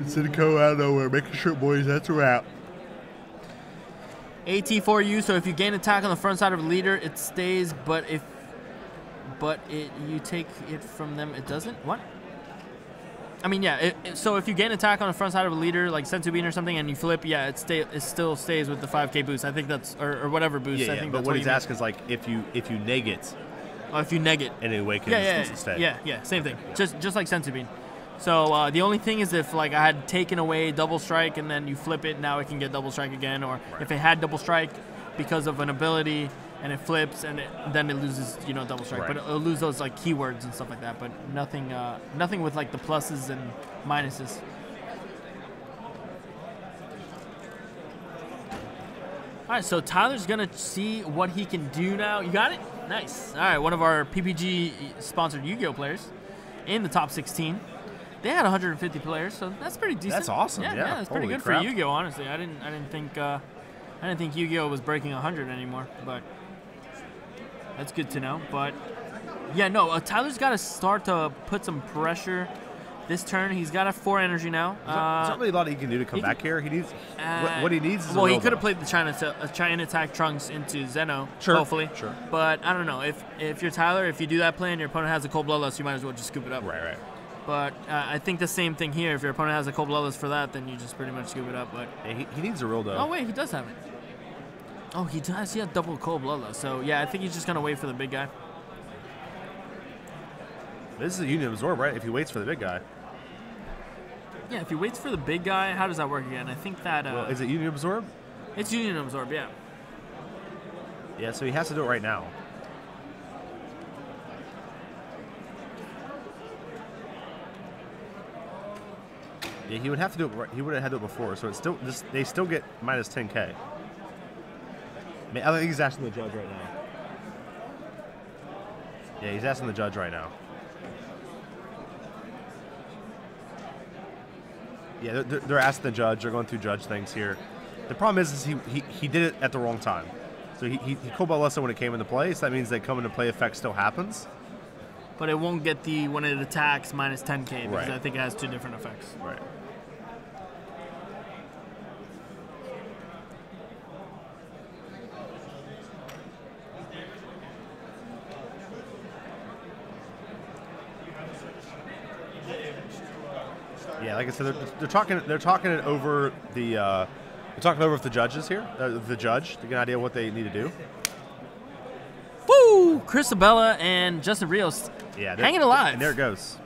Cinco out of nowhere, making sure, boys, that's a wrap. AT4U, so if you gain attack on the front side of a leader, it stays, but you take it from them, it doesn't? What? I mean, yeah, so if you gain attack on the front side of a leader, like Senzu Bean or something, and you flip, yeah, it still stays with the 5k boost. I think that's, or whatever boost. Yeah, I think but that's what what he's asking is like if you neg it Oh, if you neg it. in any way, can Yeah, stay. yeah, same thing. Just like Senzu Bean. So the only thing is if like I had taken away double strike and then you flip it, now it can get double strike again. Or if it had double strike because of an ability and it flips and then it loses, double strike. Right. But it'll lose those like keywords and stuff like that. But nothing with like the pluses and minuses. All right, so Tyler's gonna see what he can do now. You got it? Nice. All right, one of our PPG sponsored Yu-Gi-Oh players in the top 16. They had 150 players, so that's pretty decent. That's awesome, yeah. that's pretty Holy good crap. for Yu-Gi-Oh. Honestly, I didn't think Yu-Gi-Oh was breaking 100 anymore, but that's good to know. But yeah, no, Tyler's got to start to put some pressure this turn. He's got a 4 energy now. There's not really a lot he can do to come he back here. He needs what he needs is well, a he Rildo. could have played the China Attack Trunks into Zeno, Sure, hopefully. sure. But I don't know. If you're Tyler, if you do that play and your opponent has a cold bloodlust, you might as well just scoop it up. Right. But I think the same thing here. If your opponent has a cold bloodlust for that, then you just pretty much scoop it up. But Yeah, he needs a Rildo. oh wait, he does have it. Oh, he does. He has double cold bloodlust. So yeah, I think he's just gonna wait for the big guy. This is a Union Absorb, right? If he waits for the big guy. Yeah, if he waits for the big guy, how does that work again? I think that Well, is it Union Absorb? it's Union Absorb. Yeah. Yeah, so he has to do it right now. Yeah, he would have to do it. He would have had to do it before, so it's still they still get minus 10k. I think he's asking the judge right now. Yeah, he's asking the judge right now. Yeah, they're asking the judge. They're going through judge things here. The problem is he did it at the wrong time. So he called out lesson when it came into play. So that means that come into play effect still happens. But it won't get the when it attacks minus 10k because Right. I think it has 2 different effects. Right. Yeah, like I said, they're talking it over the they're talking over with the judges here. The judge to get an idea of what they need to do. Chris Abella and Justin Rios hanging alive. And there it goes.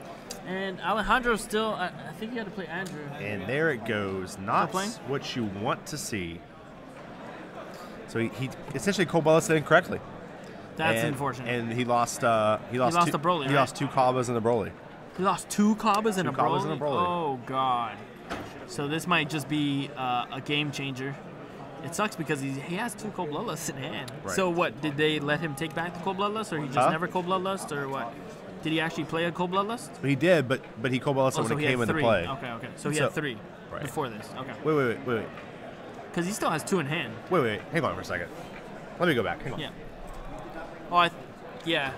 And Alejandro still, I think he had to play Andrew. And there it goes. Not playing? what you want to see. So he essentially Cole Bellis did incorrectly. That's unfortunate. And he lost. He lost a Broly, He right? lost 2 Kabas and a Broly. He lost 2 Kabas and a Kabas Broly? and a Broly. Oh, God. So this might just be a game changer. It sucks because he has 2 Cold Bloodlusts in hand. Right. So what, did they let him take back the Cold Bloodlust, or he just never Cold Bloodlust, or what? Did he actually play a Cold Bloodlust? He did, but he Cold Bellis Oh, when so it he had came into 3. play. Okay. So he So- had 3 right. before this. Okay. Wait. Because he still has 2 in hand. Wait. Hang on for a second. Let me go back. Hang on. Yeah. Oh, yeah.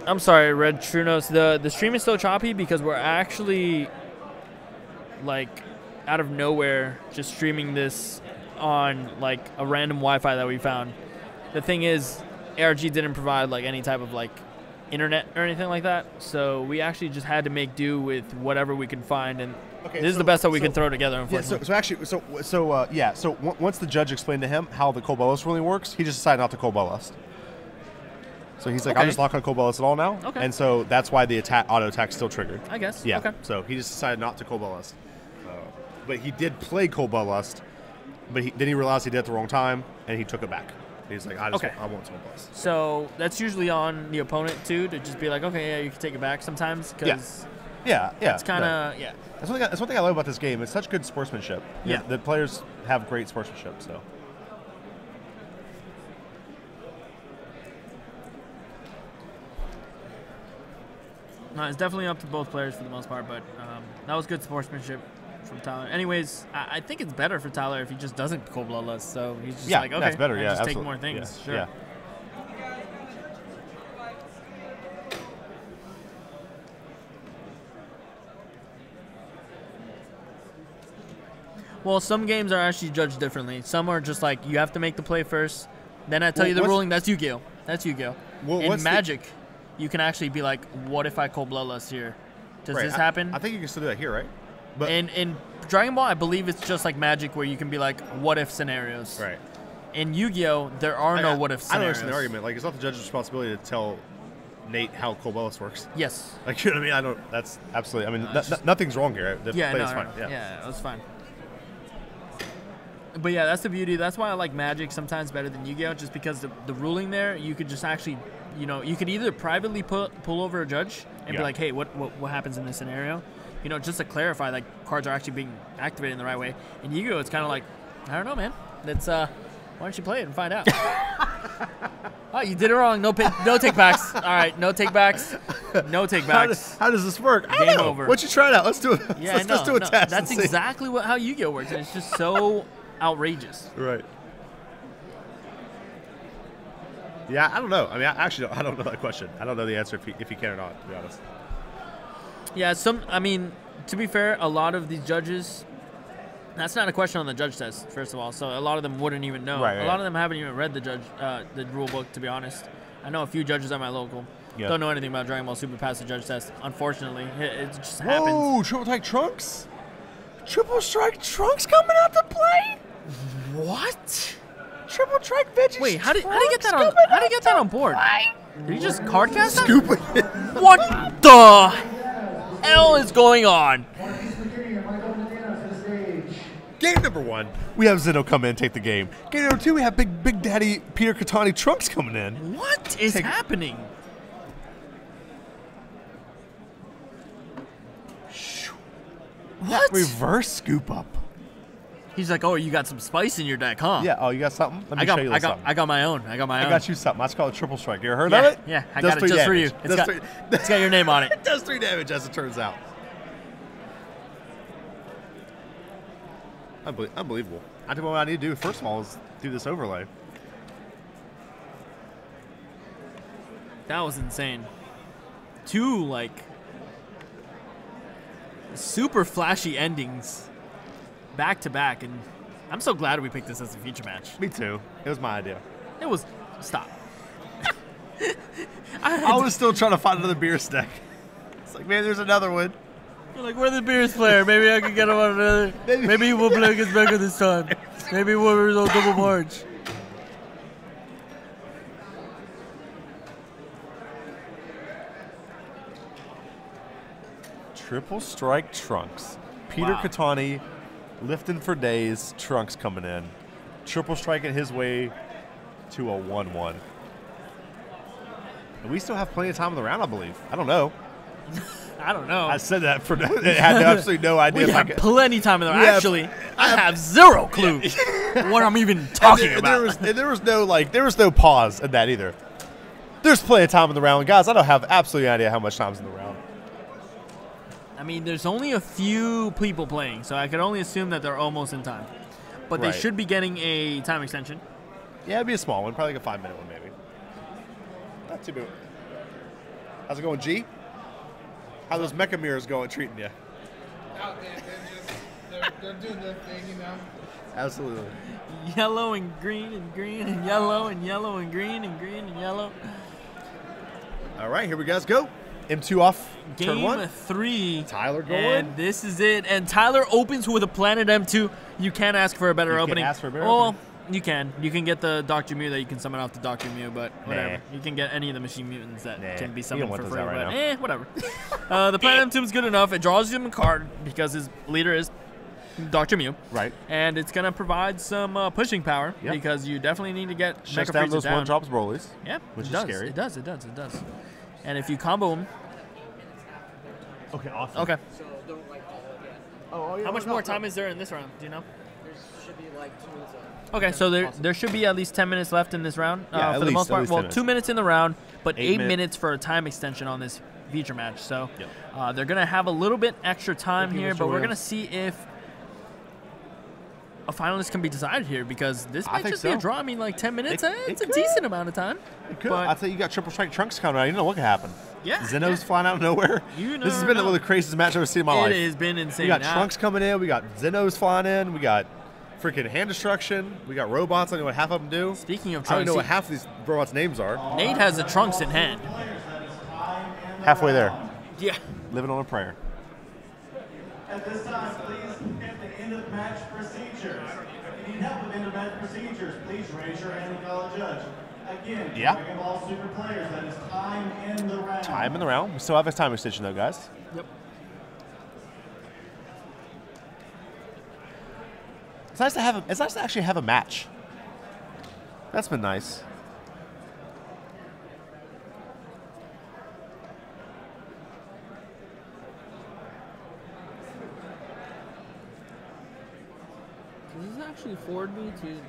I'm sorry, Red Trunos. The stream is so choppy because we're actually like out of nowhere just streaming this on like a random Wi-Fi that we found. The thing is, ARG didn't provide like any type of like internet or anything like that, so we actually just had to make do with whatever we could find, and Okay, this is the best that we can throw together. Unfortunately. So once the judge explained to him how the Cold Bellis really works, he just decided not to Cold Bellis. So he's like, Okay. I'm just not going to Cold Bellis at all now. Okay. And so that's why the auto attack still triggered. I guess. Yeah. Okay. So he just decided not to Cold Bellis. But he did play Cold Bellis, but then he realized he did it at the wrong time, and he took it back. He's like, I won't Cold Bellis. So that's usually on the opponent too, to just be like, okay, yeah, you can take it back sometimes, because Yeah. it's kind of That's one thing I love about this game. It's such good sportsmanship. Yeah. The players have great sportsmanship. So. No, it's definitely up to both players for the most part, but that was good sportsmanship from Tyler. Anyways, I think it's better for Tyler if he just doesn't Cold Bloodlust, so he's just like, okay, that's better. I'll Yeah, just absolutely. take more things. Yeah. Sure. Yeah. Well, some games are actually judged differently. Some are just like, you have to make the play first, then I tell you the what's- ruling. That's Yu-Gi-Oh. That's Yu-Gi-Oh. Well, In what's the- Magic, you can actually be like, what if I Cold Bloodlust here? Does Right. this happen? I think you can still do that here, right? But In Dragon Ball, I believe it's just like Magic, where you can be like, what if scenarios. right. In Yu-Gi-Oh, there are no what if I don't scenarios. understand the argument. Like, it's not the judge's responsibility to tell Nate how Cold Bellis works. Yes. Like, you know what I mean? I don't. That's absolutely. I mean, nothing's wrong here. The Yeah, play no, is fine. no. Yeah. That's fine. But yeah, that's the beauty. That's why I like Magic sometimes better than Yu-Gi-Oh, just because the ruling there, you could just actually, you could either privately pull over a judge and be Yeah. like, hey, what happens in this scenario? Just to clarify, like, cards are actually being activated in the right way. In Yu-Gi-Oh, it's kind of like, I don't know, man. That's why don't you play it and find out? Oh, you did it wrong. No take backs. All right, no take backs. No take backs. How does this work? I don't Game know. over. Why don't you try it out? Let's do it. Yeah, let's no, do a no, test. that's and see. exactly how Yu-Gi-Oh works, and it's just so outrageous. Right. Yeah, I don't know. I mean, I don't know that question. I don't know the answer if he can or not, to be honest. Yeah, to be fair, a lot of these judges, that's not a question on the judge test, first of all, so a lot of them wouldn't even know. Right, a lot of them haven't even read the rule book, to be honest. I know a few judges at my local. Yeah. Don't know anything about Dragon Ball Super past the judge test, unfortunately. It just happens. Whoa, Triple Strike Trunks? Triple Strike Trunks coming out to play? What? Triple Strike Veggie. Wait, how did he get that on board? Did he just card cast that? Scoop it. What the hell is going on? Game number 1, we have Zeno come in and take the game. Game number 2, we have Big Daddy Peter Katani Trunks coming in. What is happening? What? Reverse scoop up. He's like, oh, you got some spice in your deck, huh? Yeah. Oh, you got something? Let me show you something. I got my own. I got you something. That's called a triple strike. You ever heard Yeah, of it? yeah, I Does got it 3 just for damage. you. It's got your name on it. It does 3 damage, as it turns out. Unbelievable. I think what I need to do, first of all, is do this overlay. That was insane. 2, like, super flashy endings back to back, and I'm so glad we picked this as a feature match. Me too. It was my idea. It was stop. I was still trying to find another beer stack. It's like, man, there's another one. You're like, we're the Beers player. Maybe I can get him on another. Maybe he will play against Becca this time. Maybe we're a double march. Triple strike Trunks. Peter Wow. Katani lifting for days. Trunks coming in. Triple striking his way to a 1-1. And we still have plenty of time in the round, I believe. I don't know. I don't know. I said that for I had absolutely no idea. We if I have could. plenty of time in there. We have- Actually, I have zero clue what I'm even talking about. There was no pause in that either. There's plenty of time in the round, guys. I don't have absolutely no idea how much time's in the round. I mean, there's only a few people playing, so I could only assume that they're almost in time. But Right. they should be getting a time extension. Yeah, it'd be a small one, probably like a 5-minute one, maybe. Not too bad. How's it going, G? How those mecha mirrors going, treating you? Oh, they're doing their thing, you know. Absolutely. Yellow and green and yellow and yellow and green and yellow. All right, here we guys go. M2 off, turn Game 1. 3. Tyler going. And this is it. And Tyler opens with a Planet M2. You can't ask for a better You can't opening. ask for a better oh, opening. you can. You can get the Dr. Mew that you can summon off the Dr. Mew, but whatever. Nah. You can get any of the machine mutants that Nah, can be you summoned don't want for those free. out right But now. whatever. The Planet M2 is good enough. It draws him a card because his leader is Dr. Mew. Right. And it's going to provide some pushing power Yep. because you definitely need to get Shuts Mecha down Frieza those down. one-drops Broly's. Yeah, which it is does. scary. It does. And if you combo him, Okay, awesome. okay. Oh, yeah, How much more time is there in this round? Do you know? There should be like 2 minutes left. Okay, so there should be at least 10 minutes left in this round Yeah, at for the least- most at part. least Well, 10 2 minutes in the round, but 8 8 minutes. minutes for a time extension on this feature match. So Yep. they're going to have a little bit extra time Thank you, here, Mr. but we're going to Williams. see if a finalist can be decided here because this I might think just be a so. draw. I mean, like 10 minutes, It it's a could. decent amount of time. Good. But I thought you got triple strike Trunks coming out. You know what could happen. Yeah, Zeno's flying out of nowhere. You This has never been know. one of the craziest matches I've ever seen in my life. it has been insane. We got Now- Trunks coming in. We got Zeno's flying in. We got freaking hand destruction. We got robots. I don't know what half of them do. Speaking of I don't Trunks, know what half of these robots' names are. Nate has the Trunks in hand. Halfway there. Yeah. Living on a prayer. At this time, please get the end of match procedures. If you need help with end of match procedures, please raise your hand and call a judge. Again, Yeah. Dragon Ball Super players, that is time in the round. Time in the round. We still have a time extension though, guys. Yep. It's nice to have. It's nice to actually have a match. That's been nice. Does this actually forward me to?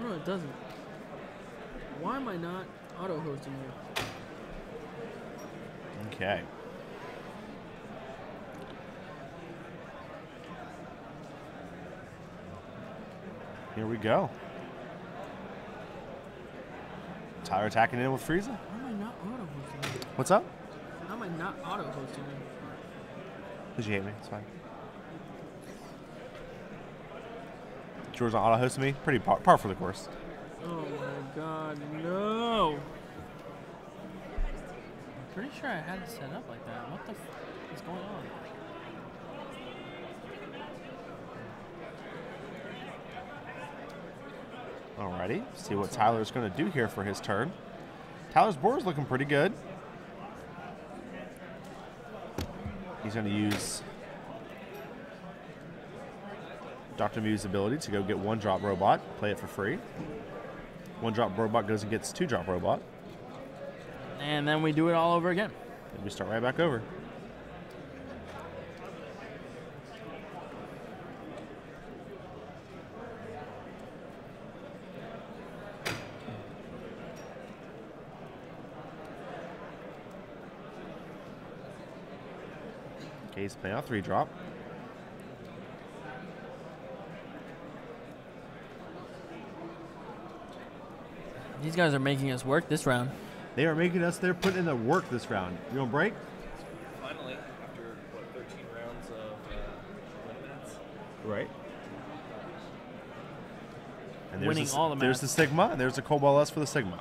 No, it doesn't. Why am I not auto-hosting here? Okay. Here we go. Tyler attacking in with Frieza. Why am I not auto-hosting here? What's up? How am I not auto-hosting here? Did you hate me? It's fine. George on auto hosting me. Pretty par for the course. Oh my god, no! I'm pretty sure I had it set up like that. What the f is going on? Alrighty. See what Tyler's going to do here for his turn. Tyler's board is looking pretty good. He's going to use Dr. Mew's ability to go get one drop robot, play it for free. One drop robot goes and gets two drop robot. And then we do it all over again. And we start right back over. Okay, he's playing out 3-drop. These guys are making us work this round. They are making us, they're putting in the work this round. You want to break? Finally, after what, 13 rounds of mats. Right. And Winning all the There's the mats. Sigma, and there's the Cobalt S for the Sigma.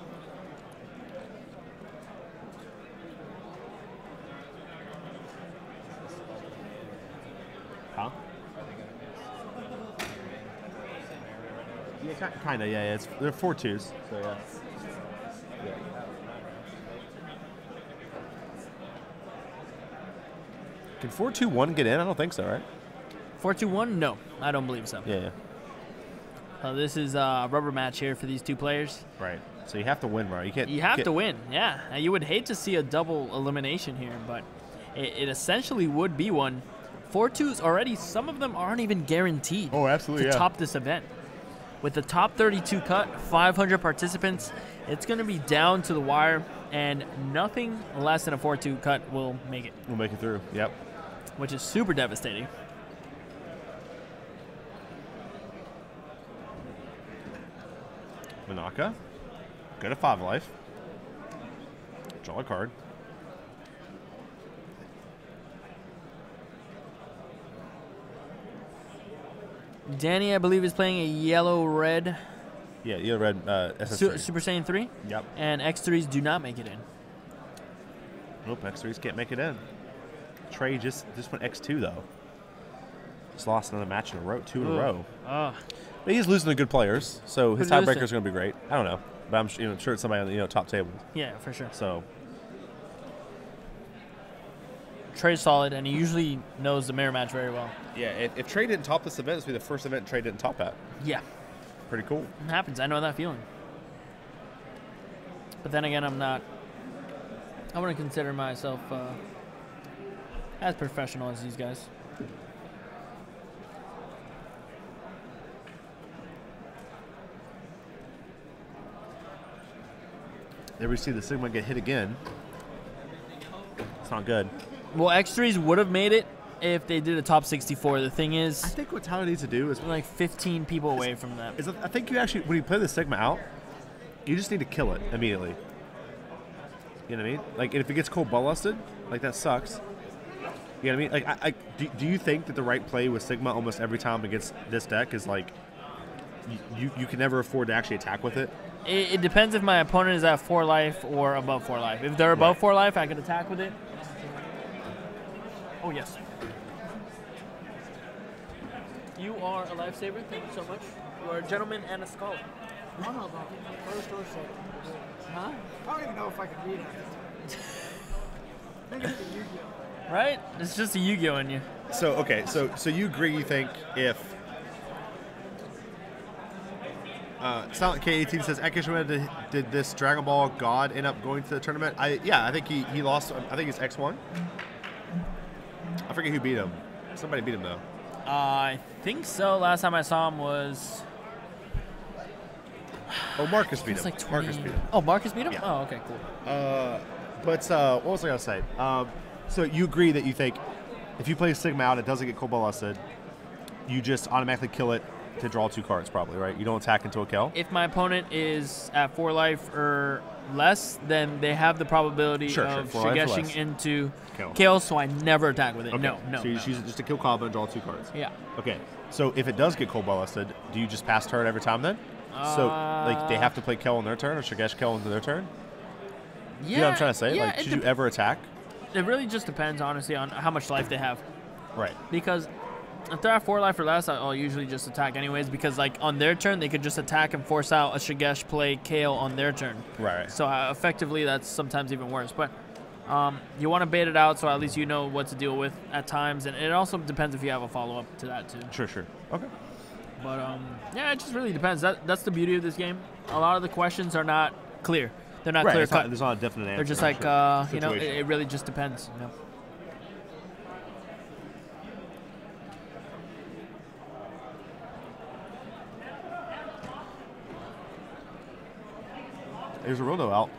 Yeah, kind of. Yeah. They're 4-2s. So yeah. Can 4-2-1 get in? I don't think so, right? 4-2-1? No, I don't believe so. Yeah. This is a rubber match here for these two players. Right. So you have to win, right? You have to win, yeah. Now, you would hate to see a double elimination here, but it essentially would be one. 4-2s already, some of them aren't even guaranteed to top this event. With the top 32 cut, 500 participants, it's going to be down to the wire, and nothing less than a 4-2 cut will make it. We'll make it through, yep. Which is super devastating. Manaka. Go to 5 life. Draw a card. Danny, I believe, is playing a yellow-red Yeah, yellow-red SS3. Super Saiyan 3. Yep. And X3s do not make it in. Nope, X3s can't make it in. Trey just went X2, though. Just lost another match in a row, 2 in a row. But he's losing to good players, so his tiebreaker is going to be great. I don't know, but I'm sure it's somebody on the top table. Yeah, for sure. So Trey's solid, and he usually knows the mirror match very well. yeah, if Trey didn't top this event, this would be the first event Trey didn't top at. Yeah, Pretty cool. it happens. I know that feeling. But then again, I'm not. I wouldn't consider myself as professional as these guys. There we see the Sigma get hit again. It's not good. Well, X3s would have made it if they did a top 64. The thing I is, think what Tyler needs to do is like 15 people away from that. I think you actually, when you play the Sigma out, you just need to kill it immediately. You know what I mean? Like, if it gets cold ballusted, like, that sucks. You know what I mean? Like, do you think that the right play with Sigma almost every time against this deck is, like, you can never afford to actually attack with it? It depends if my opponent is at 4 life or above 4 life. If they're above 4 life, I can attack with it. Oh, yes. You are a lifesaver. Thank you so much. You are a gentleman and a scholar. I don't know about first or second. Huh? I don't even know if I can read it. I think it's a Yu-Gi-Oh. Right? It's just a Yu-Gi-Oh in you. So, okay, so you agree, you think, if... Silent K18 says, Ekishima, did this Dragon Ball God end up going to the tournament? I think he lost. I think he's X1. I forget who beat him. Somebody beat him, though. I think so. Last time I saw him was... Oh, Marcus beat him. Like 20... Marcus beat him. Oh, Marcus beat him? Yeah. Oh, okay, cool. But what was I going to say? So you agree that you think if you play Sigma out, it doesn't get cold ballusted, you just automatically kill it to draw 2 cards, probably, right? You don't attack into a kill? If my opponent is at 4 life or less, then they have the probability of Shigeshing into kill, so I never attack with it. Okay. No. So you use it just to kill combo and draw 2 cards? Yeah. Okay. So if it does get cold ballusted, do you just pass turn every time then? So like they have to play kill on their turn or Shigesh kill into their turn? Yeah. You know what I'm trying to say? Yeah, Like, should you ever attack? It really just depends, honestly, on how much life they have. Right. Because if they're at 4 life or less, I'll usually just attack anyways, because like on their turn, they could just attack and force out a Shigesh play Kale on their turn. Right. So effectively, that's sometimes even worse. But you want to bait it out so at least you know what to deal with at times. And it also depends if you have a follow-up to that, too. Sure. Okay. But, yeah, it just really depends. That's the beauty of this game. A lot of the questions are not clear. They're not clear cut. There's not a definite answer. They're just like, you know, it really just depends. You know? There's a Roto out.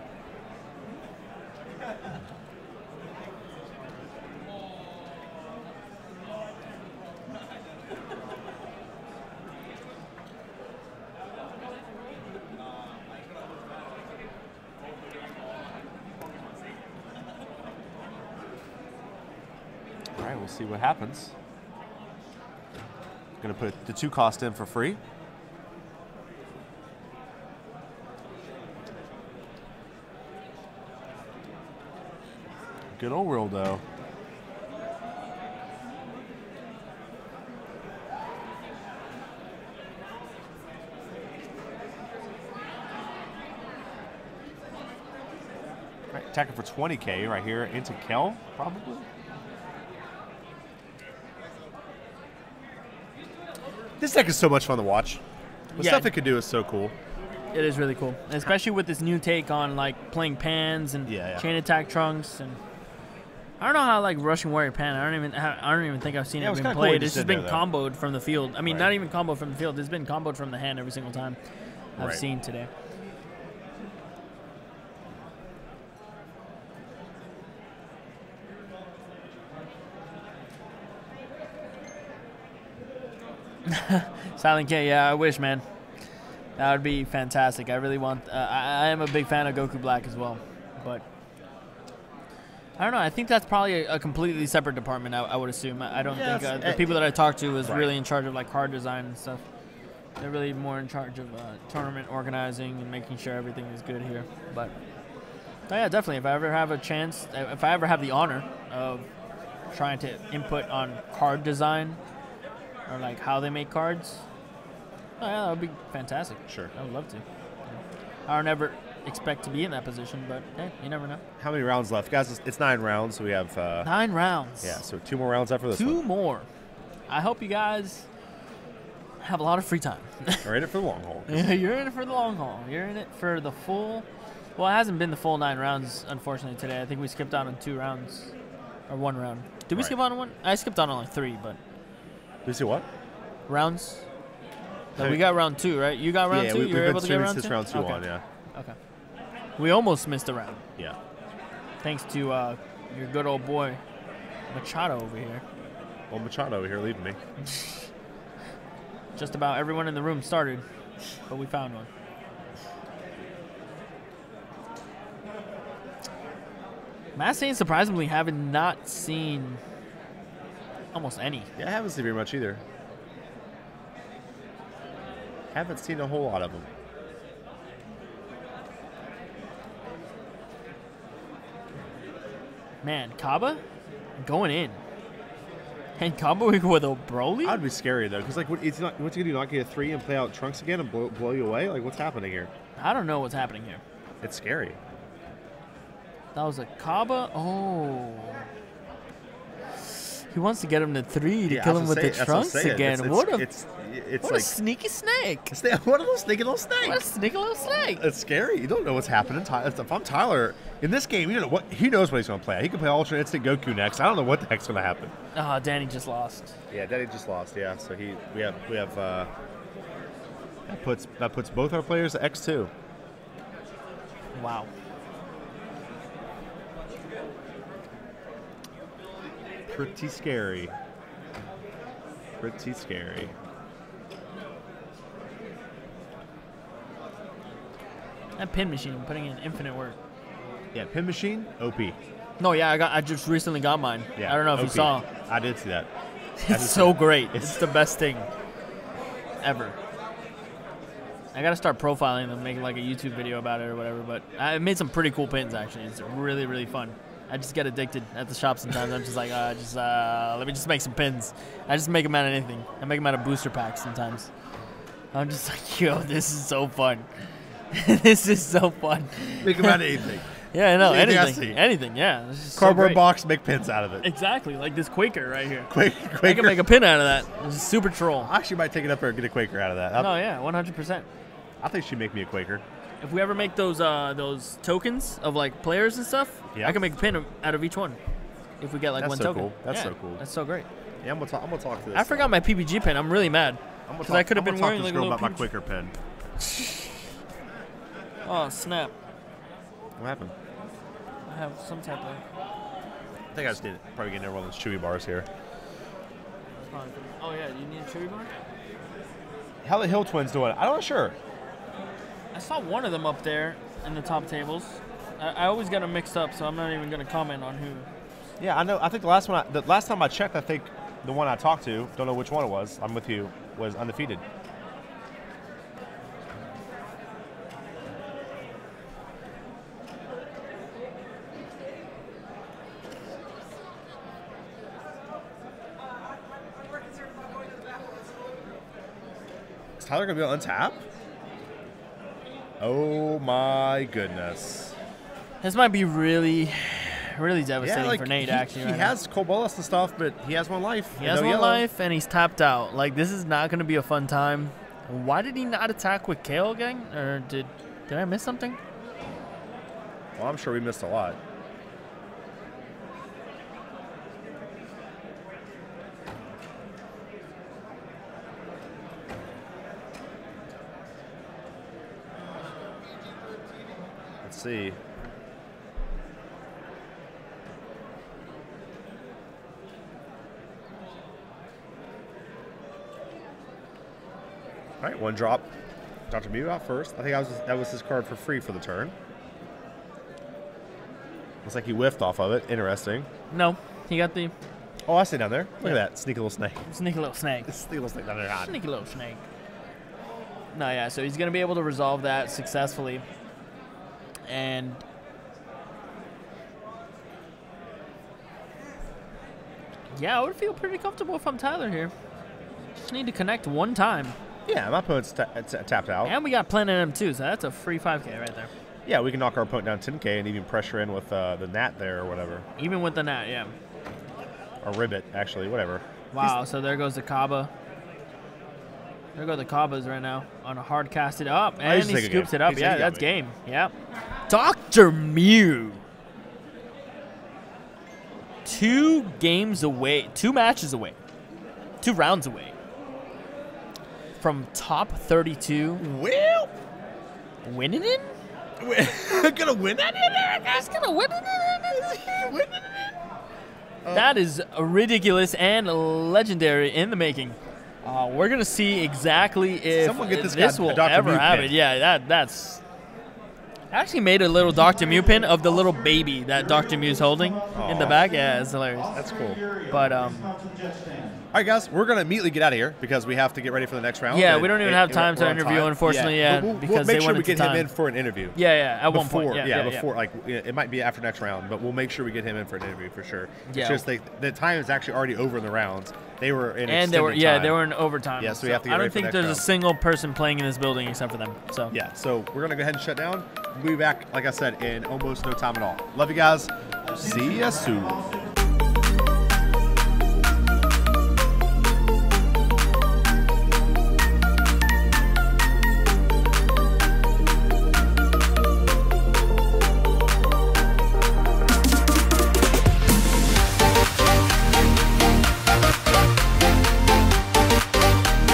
All right, we'll see what happens. Gonna put the 2 cost in for free. Good old world, though. attacking for 20k right here into Kel, probably. This deck is so much fun to watch. The Yeah. stuff it can do is so cool. It is really cool, and especially with this new take on like playing Pans and Yeah. chain attack Trunks, and I don't know how like Rushing Warrior Pan. I don't even think I've seen Yeah, it it was being kinda cool he played. just It's just did been there, though. comboed from the field. I mean, Right. not even comboed from the field. It's been comboed from the hand every single time I've Right. seen today. Silent K, yeah, I wish, man. That would be fantastic. I really want. I am a big fan of Goku Black as well, but I don't know. I think that's probably a completely separate department. I would assume. I don't Yeah, think it's- the people that I talked to was Right. really in charge of like card design and stuff. They're really more in charge of tournament organizing and making sure everything is good here. But yeah, definitely. If I ever have a chance, if I ever have the honor of trying to input on card design or like how they make cards, oh yeah, that would be fantastic. Sure. I would love to. I don't ever expect to be in that position, but hey, you never know. How many rounds left? Guys, it's 9 rounds, so we have... 9 rounds. yeah, so 2 more rounds after this 2 one. more. I hope you guys have a lot of free time. We're in it for the long haul. You're in it for the long haul. You're in it for the full. Well, it hasn't been the full 9 rounds, unfortunately, today. I think we skipped out on 2 rounds. Or 1 round. Did we Right. skip out on 1? I skipped out on like 3, but Did you see what? rounds? No, we got round 2, right? You got round 2? You were able to get round 2? round 2 Okay. on, yeah. Okay. We almost missed a round. Yeah. Thanks to your good old boy, Machado over here. Old Machado over here leaving me. Just about everyone in the room started, but we found one. Matt Saint surprisingly having not seen almost any. Yeah, I haven't seen very much either. Haven't seen a whole lot of them. Man, Kaba going in. And Kaba with a Broly? I'd be scary though, because like, what's he gonna do? Not get a 3 and play out Trunks again and blow you away? Like, what's happening here? I don't know what's happening here. It's scary. That was a Kaba. Oh. He wants to get him to 3 to kill him with the Trunks again. What a like sneaky snake. what a little sneaky little What a snake. sneaky little snake. It's scary. You don't know what's happening. If I'm Tyler in this game, you don't know what he knows what he's gonna play. He can play Ultra Instinct Goku next. I don't know what the heck's gonna happen. Oh, Danny just lost. Yeah, Daddy just lost. Yeah, so we have that puts both our players at X2. Wow. Pretty scary. Pretty scary. That pin machine putting in infinite work. Yeah, Pin Machine, OP. No, yeah, I just recently got mine. Yeah, I don't know if you OP. saw. I did see that. It's so great. It's the best thing ever. I gotta start profiling them, making like a YouTube video about it or whatever. But I made some pretty cool pins actually. It's really, really fun. I just get addicted at the shop sometimes. I'm just like, let me just make some pins. I just make them out of anything. I make them out of booster packs sometimes. I'm just like, yo, this is so fun. This is so fun. Make them out of anything. Yeah, I know. Anything I Anything. see. Anything, yeah. This is so Cardboard great. box, make pins out of it. Exactly, like this Quaker right here. I Quaker. can make a pin out of that. This is super troll. I actually might take it up there and get a Quaker out of that. No, yeah, 100%. I think she'd make me a Quaker. If we ever make those tokens of like players and stuff, Yeah. I can make a pin out of each one. If we get like That's one so token. cool. That's Yeah, so cool. That's so great. Yeah, I'm gonna talk to this. I forgot my PPG pin. I'm really mad. I'm gonna Because I could have been talk wearing to this like a girl little about my PPG. Quaker pen. Oh snap! What happened? I have some type of. I think I just did it. Probably getting everyone those chewy bars here. Oh yeah, do you need a chewy bar? How the Hill Twins doing? I'm not sure. I saw one of them up there in the top tables. I always get them mixed up, so I'm not even gonna comment on who. Yeah, I know. I think the last time I checked, I think the one I talked to, don't know which one it was. I'm with you. Was undefeated. Is Tyler gonna be on tap? Oh my goodness. This might be really, really Yeah, devastating like for Nate, he, actually. he right now. has cold bolus and stuff, but he has 1 life. He has no one yellow. life, and he's tapped out. Like, this is not going to be a fun time. Why did he not attack with Kale again? Or did I miss something? Well, I'm sure we missed a lot. Let's see. All right, 1 drop. Dr. Mew out first. I think that was his card for free for the turn. Looks like he whiffed off of it. Interesting. No, he got the Oh, I see down there. Look at that. Sneaky little snake. sneaky little snake. Sneaky little snake down there. Sneaky little snake. No, yeah, so he's going to be able to resolve that successfully. And yeah, I would feel pretty comfortable if I'm Tyler here. Just need to connect 1 time. Yeah, my opponent's tapped out. And we got Planet M2, so that's a free 5K right there. Yeah, we can knock our opponent down 10K and even pressure in with the Nat there or whatever. Even with the Nat, yeah. Or Ribbit, actually, whatever. Wow, so there goes the Kaba. There go the Kabas right now on a hard casted up. And he's he taking scoops game. it up. He's Yeah, taking that's game. game. Yeah. Dr. Mew. 2 games away. 2 matches away. 2 rounds away. From top 32. Well, Winning it? gonna win that in there, He's going to win it. That is ridiculous and legendary in the making. We're going to see exactly if Someone get this this guy will a Dr. ever Mew happen. pin. Yeah, that's... I actually made a little Dr. Mew pin of the little baby that Dr. Mew's holding in the back. Yeah, it's hilarious. That's cool. But, All right, guys, we're gonna immediately get out of here because we have to get ready for the next round. yeah, And we don't even have time we're to on interview, time. unfortunately, But because we'll they make sure wanted we get to him time. in for an interview. Yeah, at one Before, point. Yeah, before, like, it might be after next round, but we'll make sure we get him in for an interview for sure. Yeah. It's just the time is actually already over in the rounds. They were in And extended time. they were in overtime. Yeah, so we have to get I ready don't for think next there's round. a single person playing in this building except for them. So Yeah, so we're gonna go ahead and shut down. We'll be back, like I said, in almost no time at all. Love you guys. See ya soon.